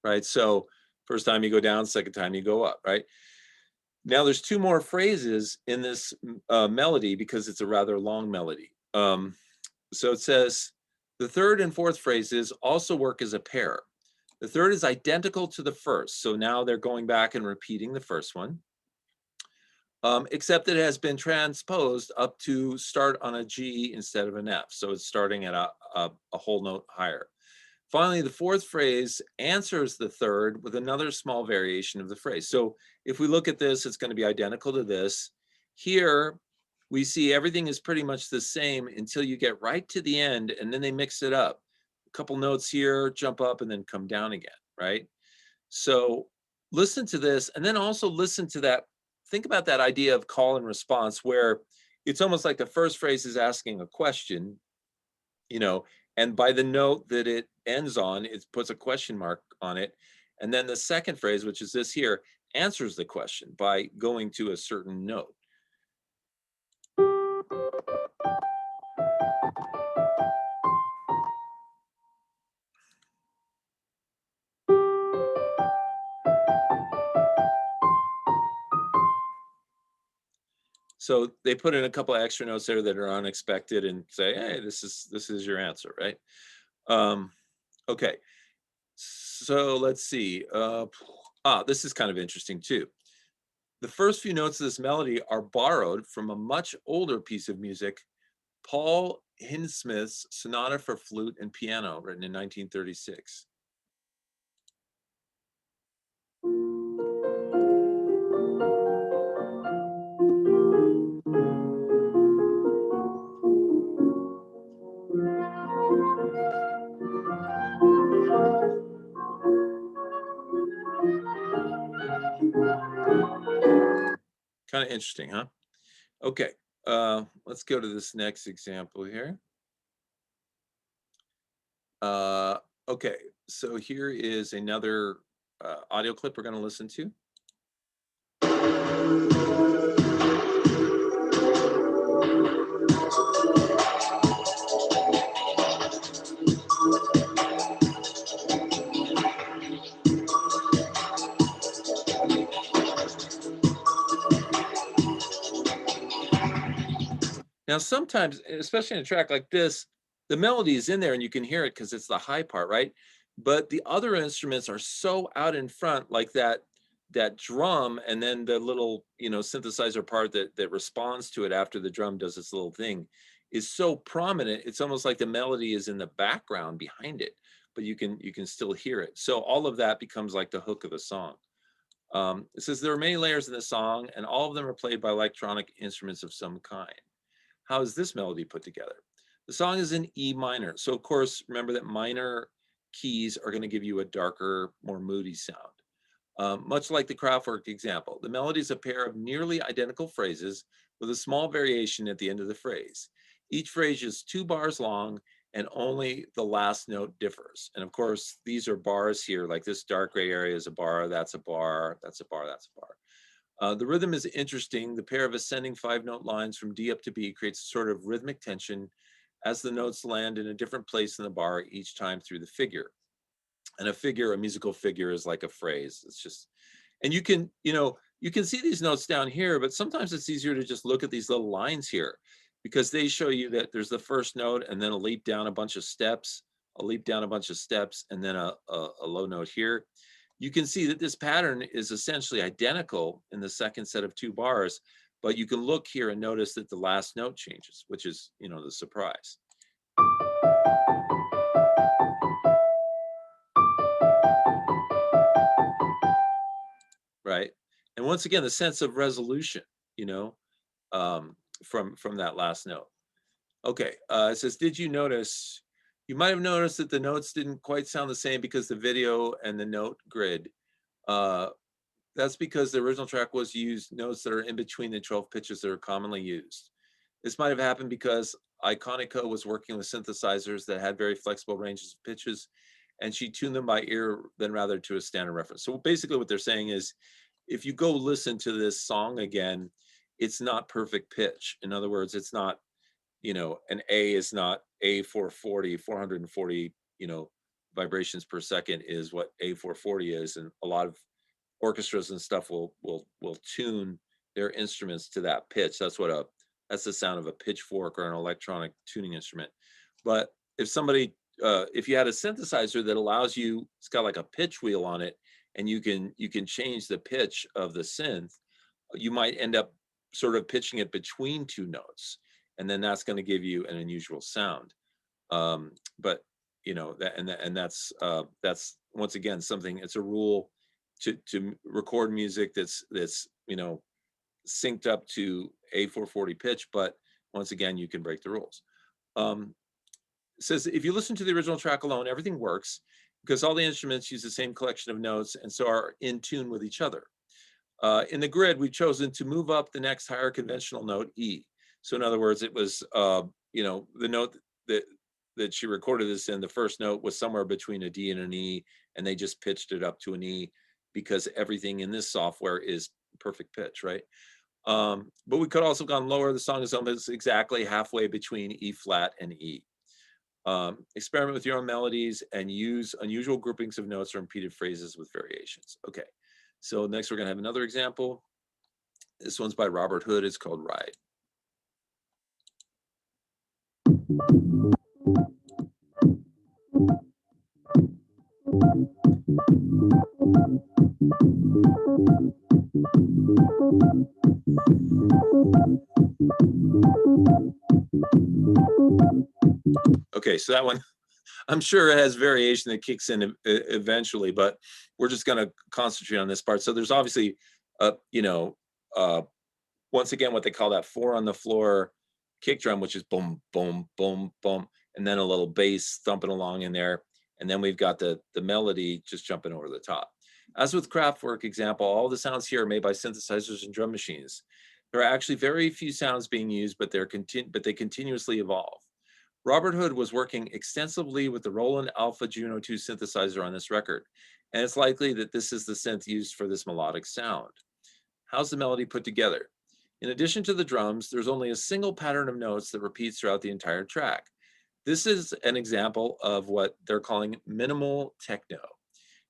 Right, so first time you go down, second time you go up, right? Now there's 2 more phrases in this melody because it's a rather long melody. So it says, the third and fourth phrases also work as a pair. The third is identical to the first. So now they're going back and repeating the first one, except it has been transposed up to start on a G instead of an F. So it's starting at a whole note higher. Finally, the fourth phrase answers the third with another small variation of the phrase. So if we look at this, it's going to be identical to this. Here, we see everything is pretty much the same until you get right to the end, and then they mix it up. A couple notes here, jump up, and then come down again, right? So listen to this, and then also listen to that. Think about that idea of call and response, where it's almost like the first phrase is asking a question, and by the note that it ends on, it puts a question mark on it. And then the second phrase, which is this here, answers the question by going to a certain note. So they put in a couple of extra notes there that are unexpected and say, hey, this is your answer, right? Okay, so let's see. This is kind of interesting too. The first few notes of this melody are borrowed from a much older piece of music, Paul Hindemith's Sonata for Flute and Piano, written in 1936. Kind of interesting, huh? Okay, let's go to this next example here. Okay, so here is another audio clip we're going to listen to. Now, sometimes, especially in a track like this, the melody is in there and you can hear it because it's the high part, right? But the other instruments are so out in front, like that drum, and then the little, you know, synthesizer part that responds to it after the drum does its little thing is so prominent. It's almost like the melody is in the background behind it, but you can still hear it. So all of that becomes like the hook of the song. It says there are many layers in the song, and all of them are played by electronic instruments of some kind. How is this melody put together? The song is in E minor. So of course, remember that minor keys are going to give you a darker, more moody sound. Much like the Kraftwerk example, the melody is a pair of nearly identical phrases with a small variation at the end of the phrase. Each phrase is 2 bars long and only the last note differs. And of course, these are bars here, like this dark gray area is a bar, that's a bar, that's a bar, that's a bar. The rhythm is interesting. The pair of ascending 5-note lines from D up to B creates a sort of rhythmic tension as the notes land in a different place in the bar each time through the figure. And a musical figure is like a phrase. It's just, and you can, you know, you can see these notes down here, but sometimes it's easier to just look at these little lines here because they show you that there's the first note and then a leap down a bunch of steps, and then a low note here. You can see that this pattern is essentially identical in the second set of 2 bars, but you can look here and notice that the last note changes, which is, you know, the surprise. Right. And once again, the sense of resolution, you know, from that last note. Okay, it says, did you notice, you might have noticed that the notes didn't quite sound the same because the video and the note grid, that's because the original track was used notes that are in between the 12 pitches that are commonly used. This might have happened because Iconica was working with synthesizers that had very flexible ranges of pitches, and she tuned them by ear than rather to a standard reference. So basically what they're saying is, if you go listen to this song again, it's not perfect pitch. In other words, it's not, you know, an A is not A440, 440, you know, vibrations per second is what A440 is. And a lot of orchestras and stuff will tune their instruments to that pitch. That's the sound of a pitchfork or an electronic tuning instrument. But if somebody, if you had a synthesizer that allows you, it's got like a pitch wheel on it, and you can change the pitch of the synth, you might end up sort of pitching it between 2 notes, and then that's going to give you an unusual sound. But you know that's once again something. It's a rule to record music that's you know synced up to A440 pitch, but once again you can break the rules. It says if you listen to the original track alone, everything works because all the instruments use the same collection of notes and so are in tune with each other. In the grid, we've chosen to move up the next higher conventional note, E. So in other words, it was, you know, the note that she recorded this in, the first note was somewhere between a D and an E, and they just pitched it up to an E because everything in this software is perfect pitch, right? But we could also have gone lower. The song is almost exactly halfway between E flat and E. Experiment with your own melodies and use unusual groupings of notes or repeated phrases with variations. Okay, so next we're gonna have another example. This one's by Robert Hood. It's called Ride. Okay, so that one, I'm sure it has variation that kicks in eventually, but we're just going to concentrate on this part. So there's obviously, you know, once again, what they call that 4 on the floor kick drum, which is boom, boom, boom, boom, and then a little bass thumping along in there. And then we've got the melody just jumping over the top. As with Kraftwerk example, all the sounds here are made by synthesizers and drum machines. There are actually very few sounds being used, but they continuously evolve. Robert Hood was working extensively with the Roland Alpha Juno 2 synthesizer on this record, and it's likely that this is the synth used for this melodic sound. How's the melody put together? In addition to the drums, there's only a single pattern of notes that repeats throughout the entire track. This is an example of what they're calling minimal techno.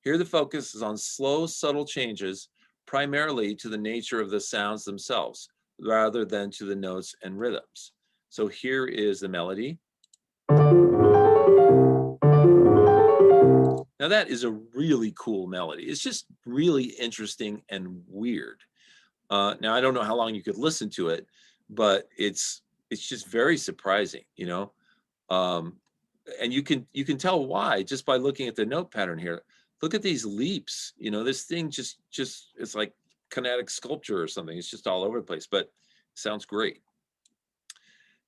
Here the focus is on slow, subtle changes, primarily to the nature of the sounds themselves, rather than to the notes and rhythms. So here is the melody. Now that is a really cool melody. It's just really interesting and weird. Now I don't know how long you could listen to it, but it's just very surprising, you know. Um, and you can tell why just by looking at the note pattern here. Look at these leaps. You know, this thing just it's like kinetic sculpture or something. It's just all over the place, but it sounds great.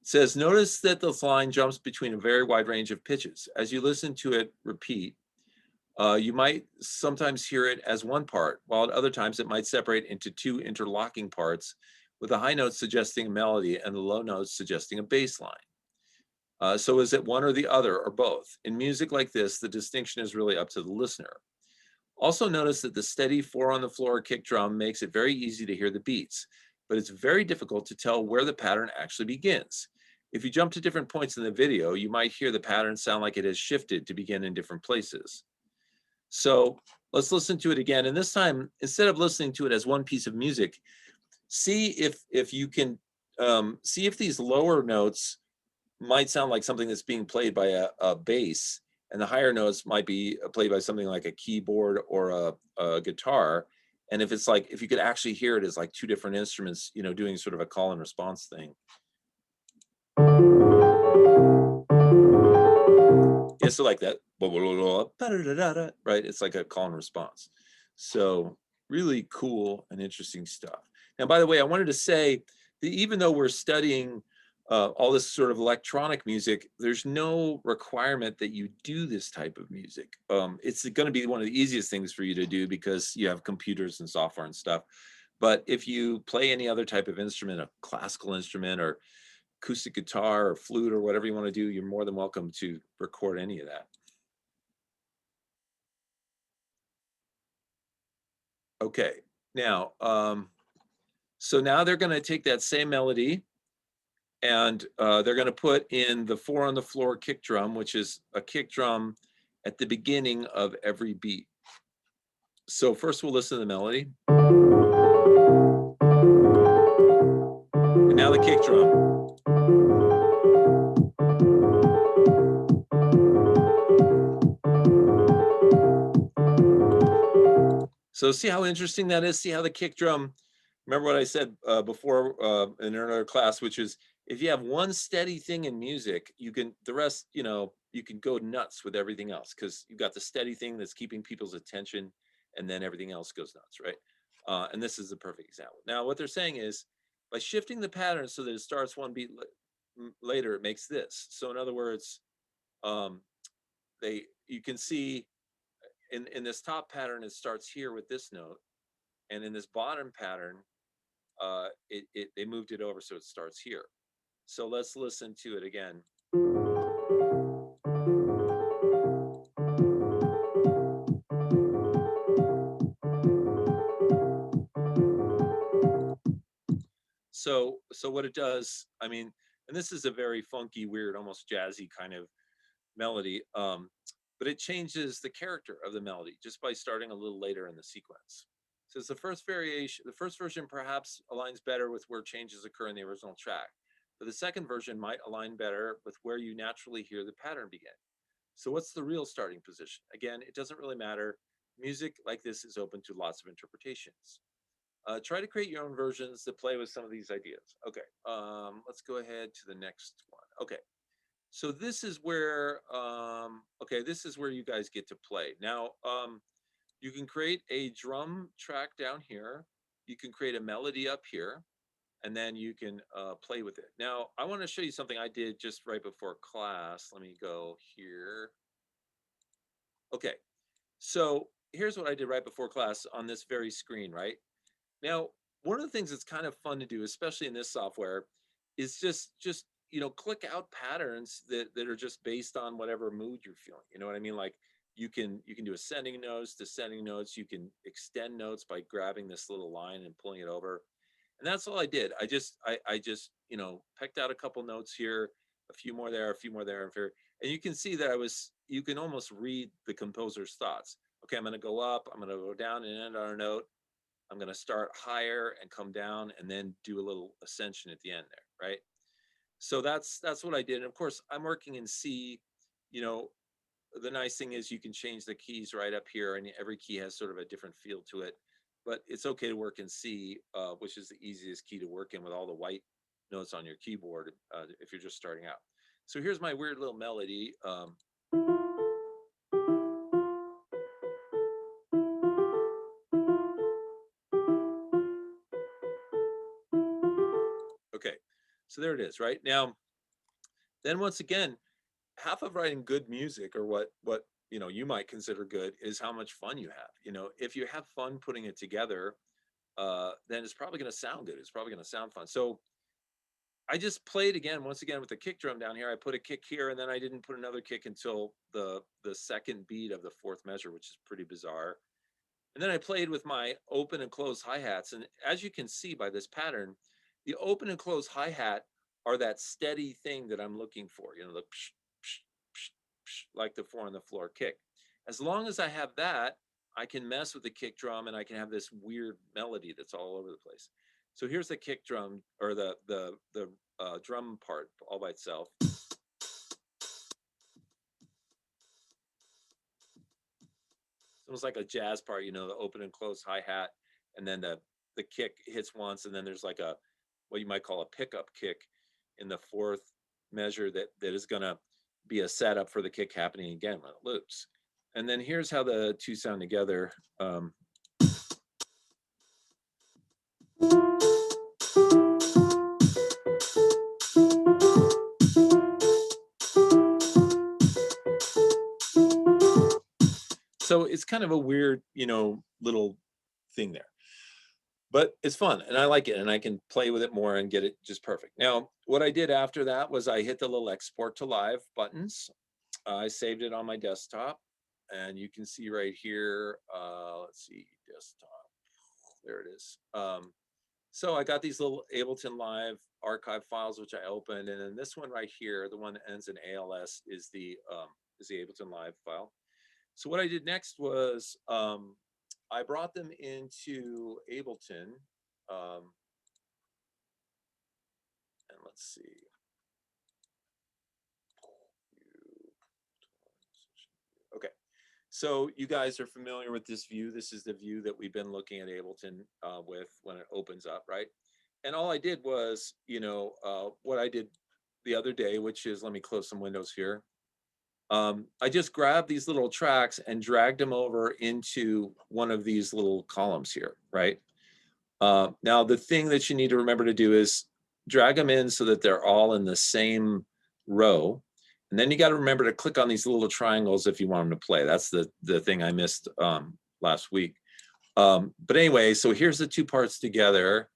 It says, notice that the line jumps between a very wide range of pitches. As you listen to it repeat, you might sometimes hear it as one part, while at other times it might separate into two interlocking parts, with the high notes suggesting a melody and the low notes suggesting a bass line. So is it one or the other or both? In music like this, the distinction is really up to the listener. Also notice that the steady 4 on the floor kick drum makes it very easy to hear the beats, but it's very difficult to tell where the pattern actually begins. If you jump to different points in the video, you might hear the pattern sound like it has shifted to begin in different places. So let's listen to it again. And this time, instead of listening to it as one piece of music, see if you can see if these lower notes might sound like something that's being played by a bass, and the higher notes might be played by something like a keyboard or a guitar. And if it's like, if you could actually hear it as like two different instruments, you know, doing sort of a call and response thing. Yeah, so like that, right? It's like a call and response. So really cool and interesting stuff. Now, by the way, I wanted to say that even though we're studying all this sort of electronic music, there's no requirement that you do this type of music. It's going to be one of the easiest things for you to do because you have computers and software and stuff. But if you play any other type of instrument, a classical instrument or acoustic guitar or flute or whatever you want to do, you're more than welcome to record any of that. Okay, now, so now they're going to take that same melody and they're going to put in the 4 on the floor kick drum, which is a kick drum at the beginning of every beat. So first we'll listen to the melody. And now the kick drum. So see how interesting that is? See how the kick drum, remember what I said before in another class, which is if you have one steady thing in music, you can, the rest, you know, you can go nuts with everything else because you've got the steady thing that's keeping people's attention and then everything else goes nuts, right? And this is the perfect example. Now, what they're saying is by shifting the pattern so that it starts one beat later, it makes this. So in other words, you can see in this top pattern, it starts here with this note. And in this bottom pattern, they moved it over so it starts here. So let's listen to it again. So what it does, I mean, and this is a very funky, weird, almost jazzy kind of melody, but it changes the character of the melody just by starting a little later in the sequence. So the first variation, the first version perhaps aligns better with where changes occur in the original track, but the second version might align better with where you naturally hear the pattern begin. So what's the real starting position? Again, it doesn't really matter. Music like this is open to lots of interpretations. Try to create your own versions that play with some of these ideas. Okay, let's go ahead to the next one. Okay, so this is where, okay, this is where you guys get to play. Now, you can create a drum track down here. You can create a melody up here, and then you can play with it. Now, I want to show you something I did just right before class. Let me go here. Okay, so here's what I did right before class on this very screen, right? Now, one of the things that's kind of fun to do, especially in this software, is just you know, click out patterns that are just based on whatever mood you're feeling. You know what I mean? Like you can do ascending notes, descending notes. You can extend notes by grabbing this little line and pulling it over. And that's all I did. I just you know, picked out a couple notes here, a few more there, a few more there, and you can see that you can almost read the composer's thoughts. Okay, I'm going to go up, I'm going to go down and end on a note. I'm going to start higher and come down and then do a little ascension at the end there, right? So that's what I did. And of course, I'm working in C, you know, the nice thing is you can change the keys right up here, and every key has sort of a different feel to it. But it's okay to work in C, which is the easiest key to work in with all the white notes on your keyboard if you're just starting out. So here's my weird little melody. Okay, so there it is, right? Now, then once again, half of writing good music, or what you might consider good, is how much fun you have. If you have fun putting it together, then it's probably going to sound good. It's probably going to sound fun. So I just played once again with the kick drum down here. I put a kick here, and then I didn't put another kick until the second beat of the fourth measure, which is pretty bizarre. And then I played with my open and closed hi-hats. And as you can see by this pattern, the open and closed hi-hat are that steady thing that I'm looking for, the psh, psh, psh, psh, like the 4 on the floor kick. As long as I have that, I can mess with the kick drum, and I can have this weird melody that's all over the place. So here's the kick drum, or the drum part all by itself. Almost like a jazz part, the open and close hi-hat, and then the kick hits once, and then there's like a what you might call a pickup kick in the fourth measure that is going to be a setup for the kick happening again when it loops. And then here's how the two sound together. So it's kind of a weird, little thing there, but it's fun and I like it, and I can play with it more and get it just perfect. Now, what I did after that was I hit the little export to live buttons. I saved it on my desktop, and you can see right here, let's see, desktop, there it is. So I got these little Ableton Live archive files, which I opened, and then this one right here, the one that ends in ALS, is the Ableton Live file. So what I did next was I brought them into Ableton, and let's see. Okay, so you guys are familiar with this view. This is the view that we've been looking at Ableton with when it opens up, right? And all I did was, what I did the other day, which is, let me close some windows here. I just grabbed these little tracks and dragged them over into one of these little columns here, right? Now, the thing that you need to remember to do is drag them in so that they're all in the same row. And then you got to remember to click on these little triangles if you want them to play. That's the thing I missed last week. But anyway, so here's the two parts together.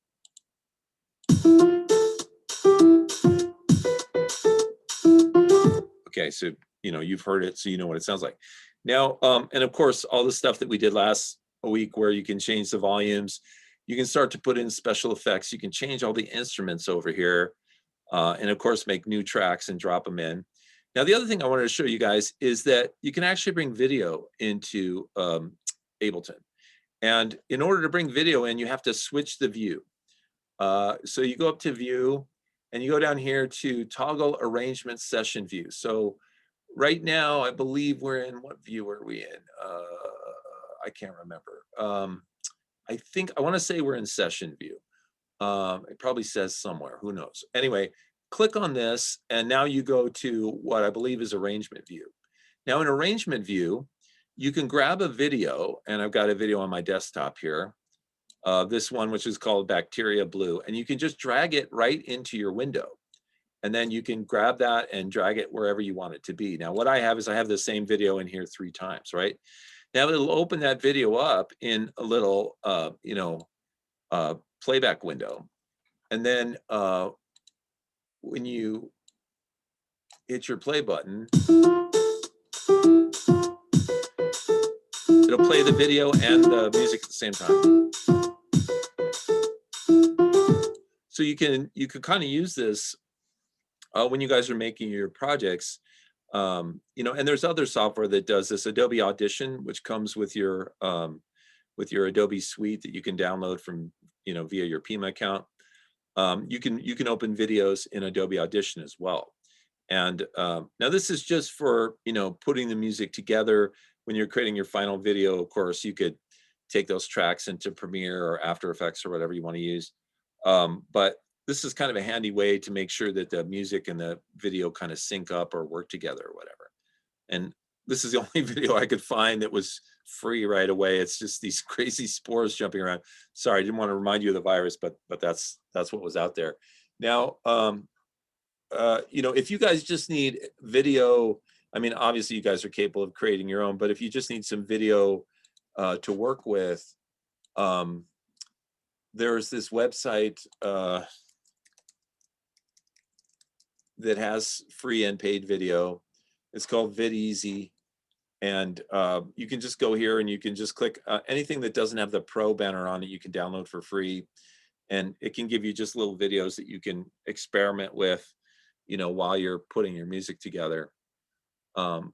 Okay, so you've heard it, so you know what it sounds like. Now, and of course, all the stuff that we did last week where you can change the volumes, you can start to put in special effects, you can change all the instruments over here, and of course, make new tracks and drop them in. Now, the other thing I wanted to show you guys is that you can actually bring video into Ableton. And in order to bring video in, you have to switch the view. So you go up to View, and you go down here to Toggle Arrangement Session View. So right now, I believe we're in, what view are we in? I can't remember. I want to say we're in Session View. It probably says somewhere, who knows? Anyway, click on this, and now you go to what I believe is Arrangement View. Now in Arrangement View, you can grab a video, and I've got a video on my desktop here. This one, which is called Bacteria Blue, and you can just drag it right into your window. And then you can grab that and drag it wherever you want it to be. Now, what I have is I have the same video in here 3 times, right? Now it'll open that video up in a little, playback window. And then when you hit your play button, it'll play the video and the music at the same time. So you can kind of use this when you guys are making your projects, and there's other software that does this. Adobe Audition, which comes with your Adobe suite that you can download from via your Pima account. You can open videos in Adobe Audition as well. And now this is just for, putting the music together. When you're creating your final video, of course, you could take those tracks into Premiere or After Effects or whatever you want to use. But this is kind of a handy way to make sure that the music and the video kind of sync up or work together or whatever. And this is the only video I could find that was free right away. It's just these crazy spores jumping around. Sorry, I didn't want to remind you of the virus, but that's what was out there. Now, if you guys just need video, I mean, obviously you guys are capable of creating your own, but if you just need some video to work with, there's this website that has free and paid video. It's called VidEasy. And you can just go here and you can just click anything that doesn't have the Pro banner on it, you can download for free. And it can give you just little videos that you can experiment with, while you're putting your music together. And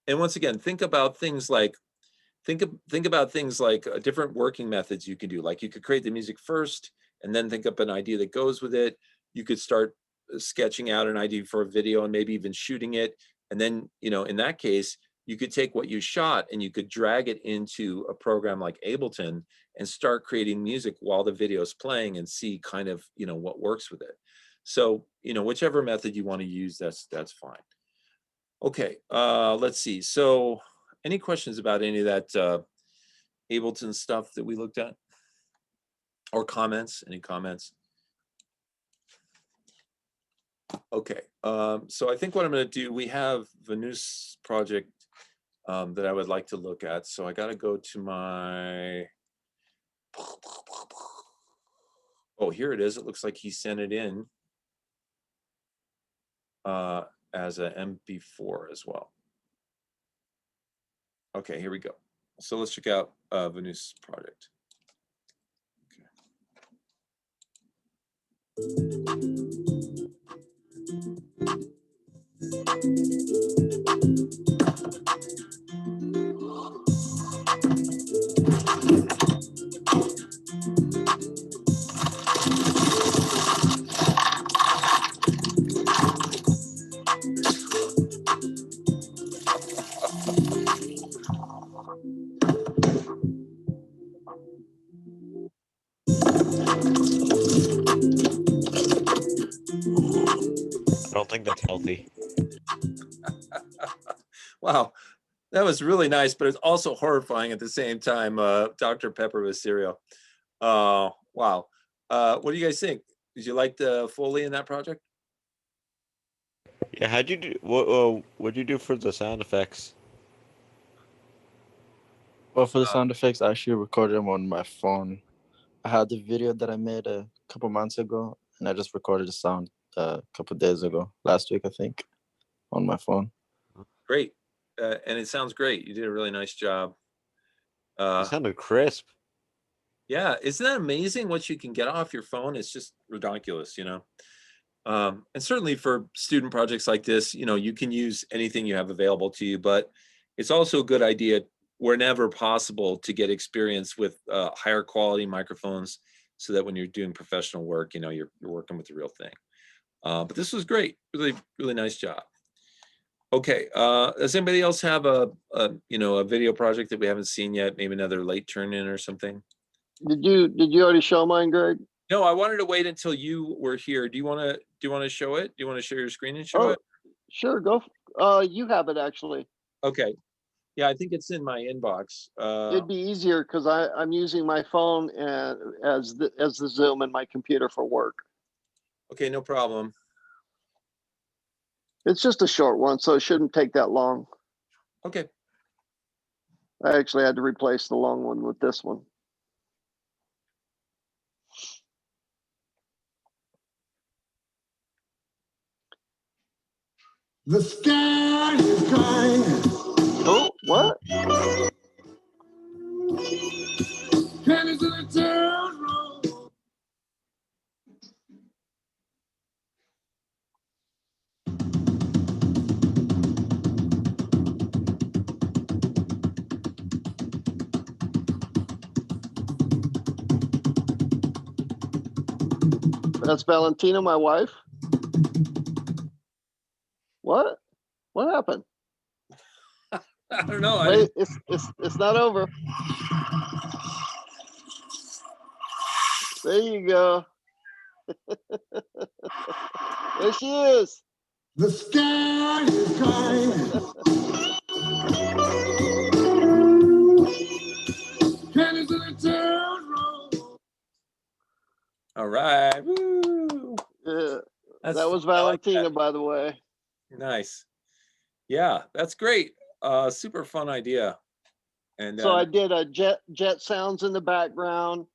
once again, think about things like different working methods you can do. Like you could create the music first and then think up an idea that goes with it. You could start sketching out an idea for a video and maybe even shooting it. And then, in that case, you could take what you shot and you could drag it into a program like Ableton and start creating music while the video is playing and see kind of, what works with it. So, whichever method you want to use, that's fine. Okay, let's see. So any questions about any of that Ableton stuff that we looked at? Or comments? Any comments? Okay, so I think what I'm going to do, we have Venus project that I would like to look at. So I got to go to my, oh, here it is. It looks like he sent it in as a MP4 as well. Okay, here we go. So let's check out Venus project. I don't think that's healthy. Wow, that was really nice, but it's also horrifying at the same time. Dr. Pepper with cereal. Wow. What do you guys think? Did you like the Foley in that project? Yeah, how'd you do? What'd you do for the sound effects? Well, for the sound effects, I actually recorded them on my phone. I had the video that I made a couple months ago, and I just recorded the sound a couple days ago, last week, I think, on my phone. Great. And it sounds great. You did a really nice job. It sounded crisp. Yeah, isn't that amazing what you can get off your phone? It's just ridiculous, and certainly for student projects like this, you can use anything you have available to you, but it's also a good idea whenever possible to get experience with higher quality microphones so that when you're doing professional work, you're working with the real thing. But this was great. Really, really nice job. Okay, does anybody else have a video project that we haven't seen yet? Maybe another late turn in or something? Did you already show mine, Greg? No, I wanted to wait until you were here. Do you want to show it? Do you want to share your screen and show Oh, it? sure. Go. You have it actually. Okay. Yeah, I think it's in my inbox. It'd be easier because I'm using my phone and as the Zoom and my computer for work. Okay, no problem. It's just a short one, so it shouldn't take that long. Okay. I actually had to replace the long one with this one. The sky is crying. Oh, what? Pennies in the town road. That's Valentina, my wife. I don't know. I Wait, didn't. it's not over. There you go. There she is. The sky is crying. Cannons in the town road. All right. Woo. Yeah, That's that fun. was I like that. Valentina, by the way. Nice. Yeah, that's great. Super fun idea. And So I did a jet sounds in the background,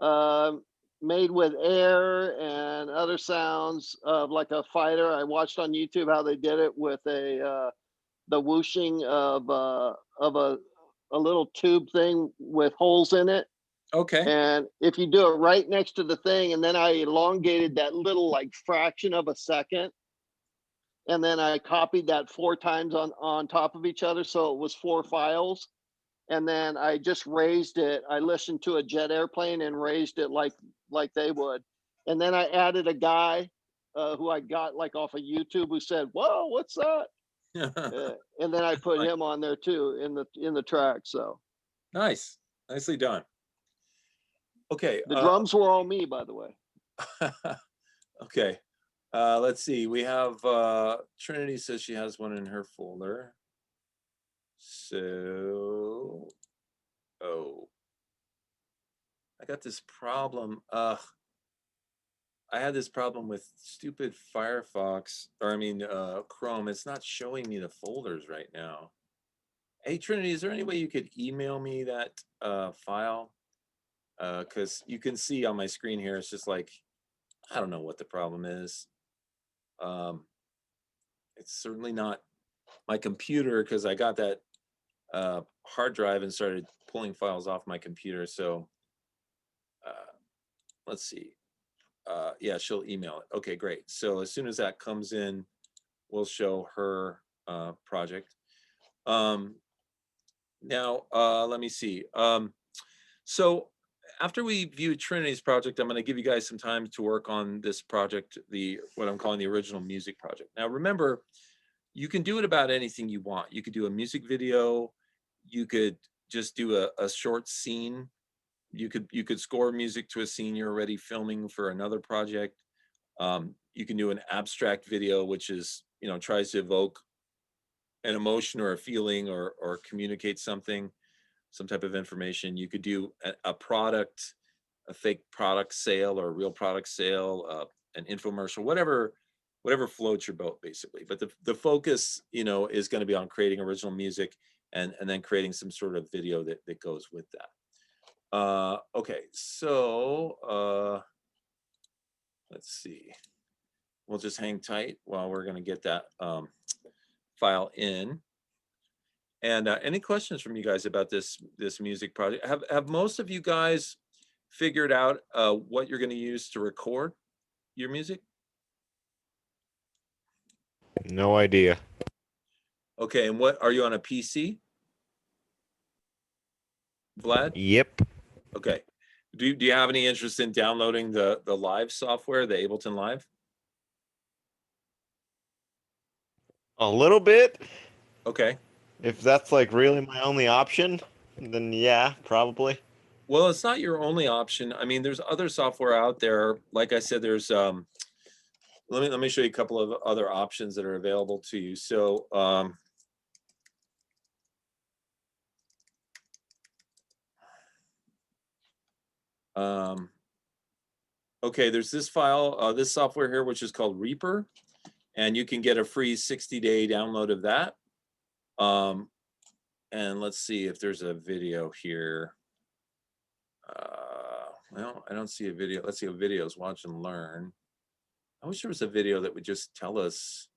uh, made with air and other sounds of like a fighter. I watched on YouTube how they did it with the whooshing of a little tube thing with holes in it. okay. And if you do it right next to the thing, and then I elongated that little like fraction of a second, and then I copied that 4 times on top of each other, so it was 4 files. And then I just raised it. I listened to a jet airplane and raised it like they would. And then I added a guy who I got like off of YouTube who said, "Whoa, what's that?" And then I put him on there too in the track. So Nice. Nicely done. Okay. the drums were all me, by the way. Okay. Let's see. We have Trinity says she has one in her folder. So, oh, I got this problem. I had this problem with stupid Firefox, or I mean, Chrome. It's not showing me the folders right now. Hey, Trinity, is there any way you could email me that file? Because you can see on my screen here, it's just like, I don't know what the problem is. It's certainly not my computer because I got that hard drive and started pulling files off my computer. So let's see. Yeah, she'll email it. Okay, great. So as soon as that comes in, we'll show her project. Now, let me see. So after we view Trinity's project, I'm going to give you guys some time to work on this project, what I'm calling the original music project. Now, remember, you can do it about anything you want. You could do a music video. You could just do a short scene. You could score music to a scene you're already filming for another project. You can do an abstract video, which is, tries to evoke an emotion or a feeling or communicate something, some type of information. You could do a product, a fake product sale or a real product sale, an infomercial, whatever floats your boat, basically. But the focus, is going to be on creating original music and then creating some sort of video that goes with that. Okay, so let's see. We'll just hang tight while we're going to get that file in. And any questions from you guys about this music project? Have most of you guys figured out what you're going to use to record your music? No idea. Okay, and what are you on a PC? Vlad? Yep. Okay. Do you have any interest in downloading the Live software, the Ableton Live? A little bit. Okay. If that's like really my only option, then yeah, probably. Well, it's not your only option. I mean, there's other software out there. Like I said, there's let me show you a couple of other options that are available to you. So okay, there's this file, this software here, which is called Reaper, and you can get a free 60-day download of that. And let's see if there's a video here. Well, I don't see a video. Let's see what videos, watch and learn. I wish there was a video that would just tell us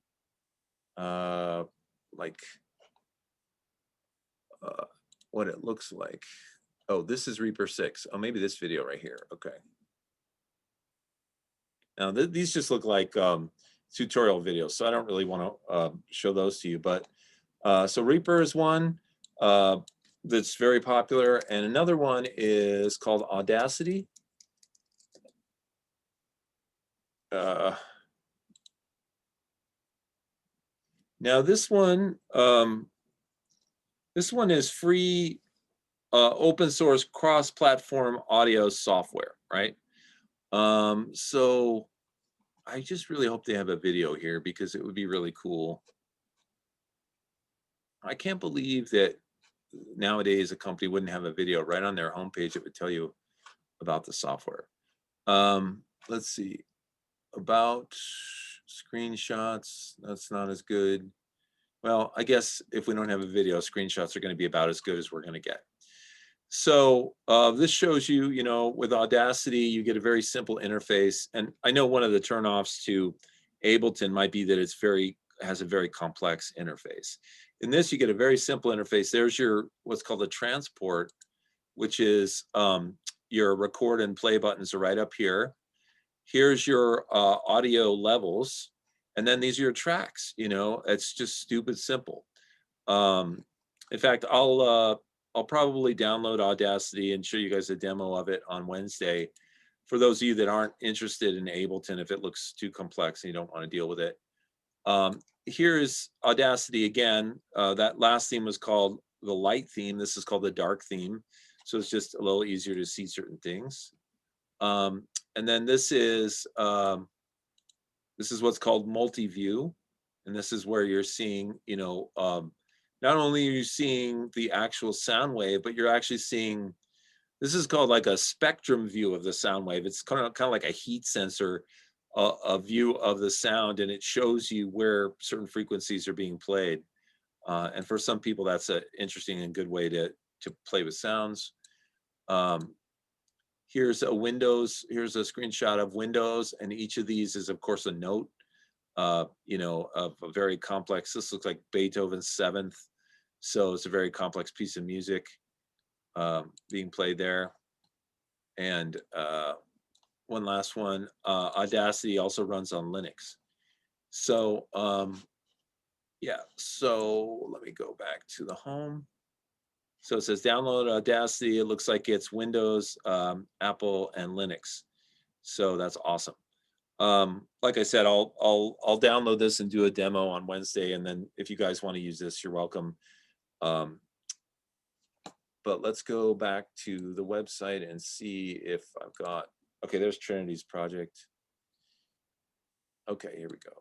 like what it looks like. Oh, this is Reaper 6. Oh, maybe this video right here. Okay. Now these just look like tutorial videos, so I don't really want to show those to you. But so Reaper is one that's very popular, and another one is called Audacity. Now this one, This one is free, open source cross-platform audio software, right? So I just really hope they have a video here because it would be really cool. I can't believe that nowadays a company wouldn't have a video right on their homepage that would tell you about the software. Let's see, about screenshots, that's not as good. Well, I guess if we don't have a video, screenshots are going to be about as good as we're going to get. So this shows you, you know, with Audacity, you get a very simple interface. And I know one of the turnoffs to Ableton might be that has a very complex interface. In this, you get a very simple interface. There's your what's called a transport, which is your record and play buttons are right up here. Here's your audio levels, and then these are your tracks. You know, it's just stupid simple. In fact, I'll probably download Audacity and show you guys a demo of it on Wednesday. For those of you that aren't interested in Ableton, if it looks too complex and you don't want to deal with it. Here's Audacity again. That last theme was called the light theme. This is called the dark theme. So it's just a little easier to see certain things. And then this is what's called multi-view. And this is where you're seeing, you know, not only are you seeing the actual sound wave, but you're actually seeing, this is called like a spectrum view of the sound wave. It's kind of like a heat sensor, a view of the sound, and it shows you where certain frequencies are being played. And for some people, that's an interesting and good way to play with sounds. Here's a screenshot of Windows, and each of these is of course a note, you know, of a very complex, this looks like Beethoven's Seventh. So it's a very complex piece of music being played there. And one last one, Audacity also runs on Linux. So yeah, so let me go back to the home. So it says download Audacity. It looks like it's Windows, Apple, and Linux. So that's awesome. Like I said, I'll download this and do a demo on Wednesday, and then if you guys want to use this, you're welcome. But let's go back to the website and see if I've got, okay, there's Trinity's project. Okay, here we go.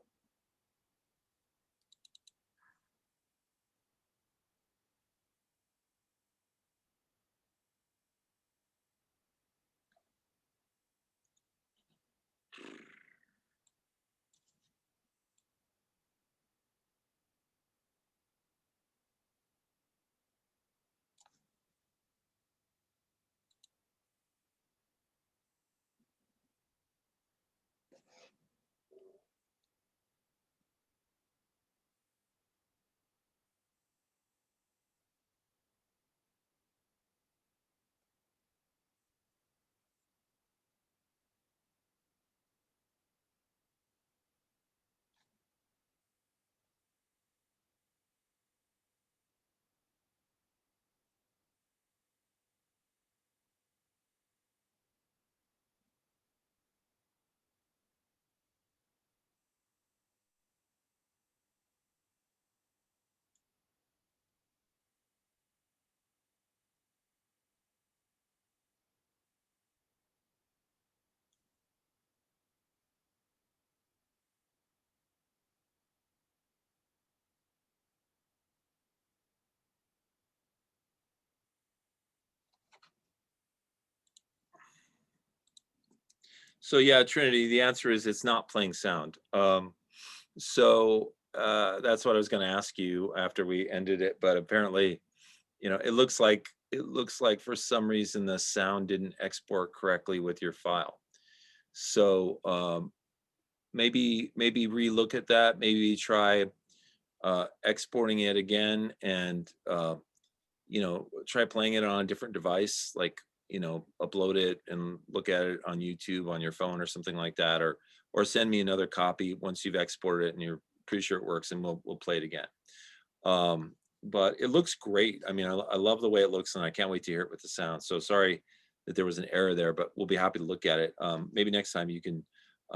So yeah, Trinity, the answer is it's not playing sound. So that's what I was going to ask you after we ended it, but apparently, you know, it looks like for some reason the sound didn't export correctly with your file. So maybe relook at that. Maybe try exporting it again, and you know, try playing it on a different device, like, you know, upload it and look at it on YouTube on your phone or something like that, or send me another copy once you've exported it and you're pretty sure it works, and we'll play it again. But it looks great. I mean, I love the way it looks, and I can't wait to hear it with the sound. So sorry that there was an error there, but we'll be happy to look at it. Maybe next time you can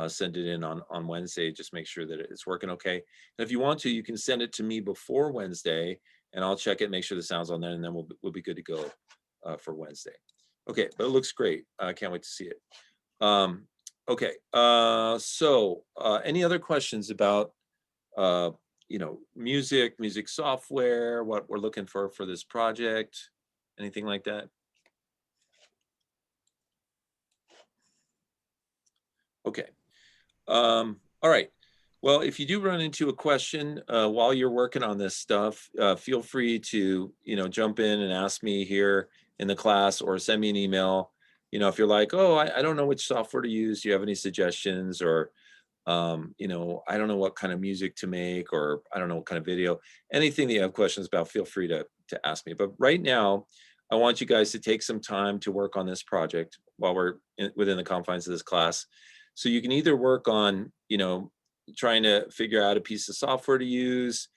send it in on Wednesday. Just make sure that it's working okay. And if you want to, you can send it to me before Wednesday, and I'll check it, make sure the sound's on there, and then we'll be good to go for Wednesday. Okay, but it looks great. I can't wait to see it. Okay, so any other questions about music software, what we're looking for this project, anything like that? Okay. All right. Well, if you do run into a question while you're working on this stuff, feel free to, jump in and ask me here in the class, or send me an email. If you're like, oh, I don't know which software to use, do you have any suggestions? Or, I don't know what kind of music to make, or I don't know what kind of video, anything that you have questions about, feel free to ask me. But right now, I want you guys to take some time to work on this project while we're within the confines of this class. So you can either work on, trying to figure out a piece of software to use,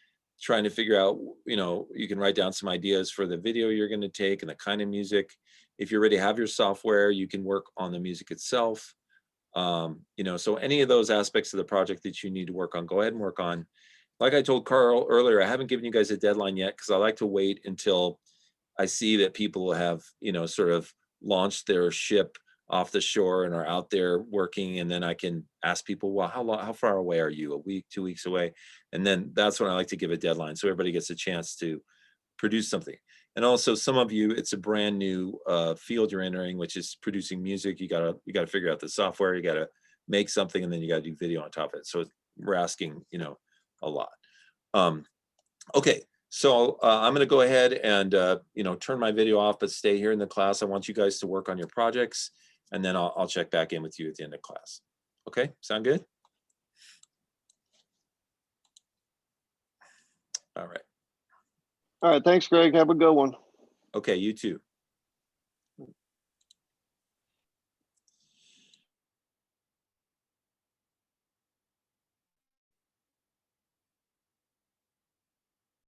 trying to figure out, you can write down some ideas for the video you're going to take and the kind of music. If you already have your software, you can work on the music itself. So any of those aspects of the project that you need to work on, go ahead and work on. Like I told Carl earlier, I haven't given you guys a deadline yet, because I like to wait until I see that people have, sort of launched their ship off the shore and are out there working, and then I can ask people, well, how far away are you? A week, 2 weeks away? And then that's when I like to give a deadline, so everybody gets a chance to produce something. And also, some of you, it's a brand new field you're entering, which is producing music. You gotta figure out the software, you gotta make something, and then you gotta do video on top of it. So we're asking, a lot. Okay, so I'm going to go ahead and turn my video off, but stay here in the class. I want you guys to work on your projects, and then I'll check back in with you at the end of class. Okay, sound good? All right. All right. Thanks, Greg. Have a good one. Okay, you too.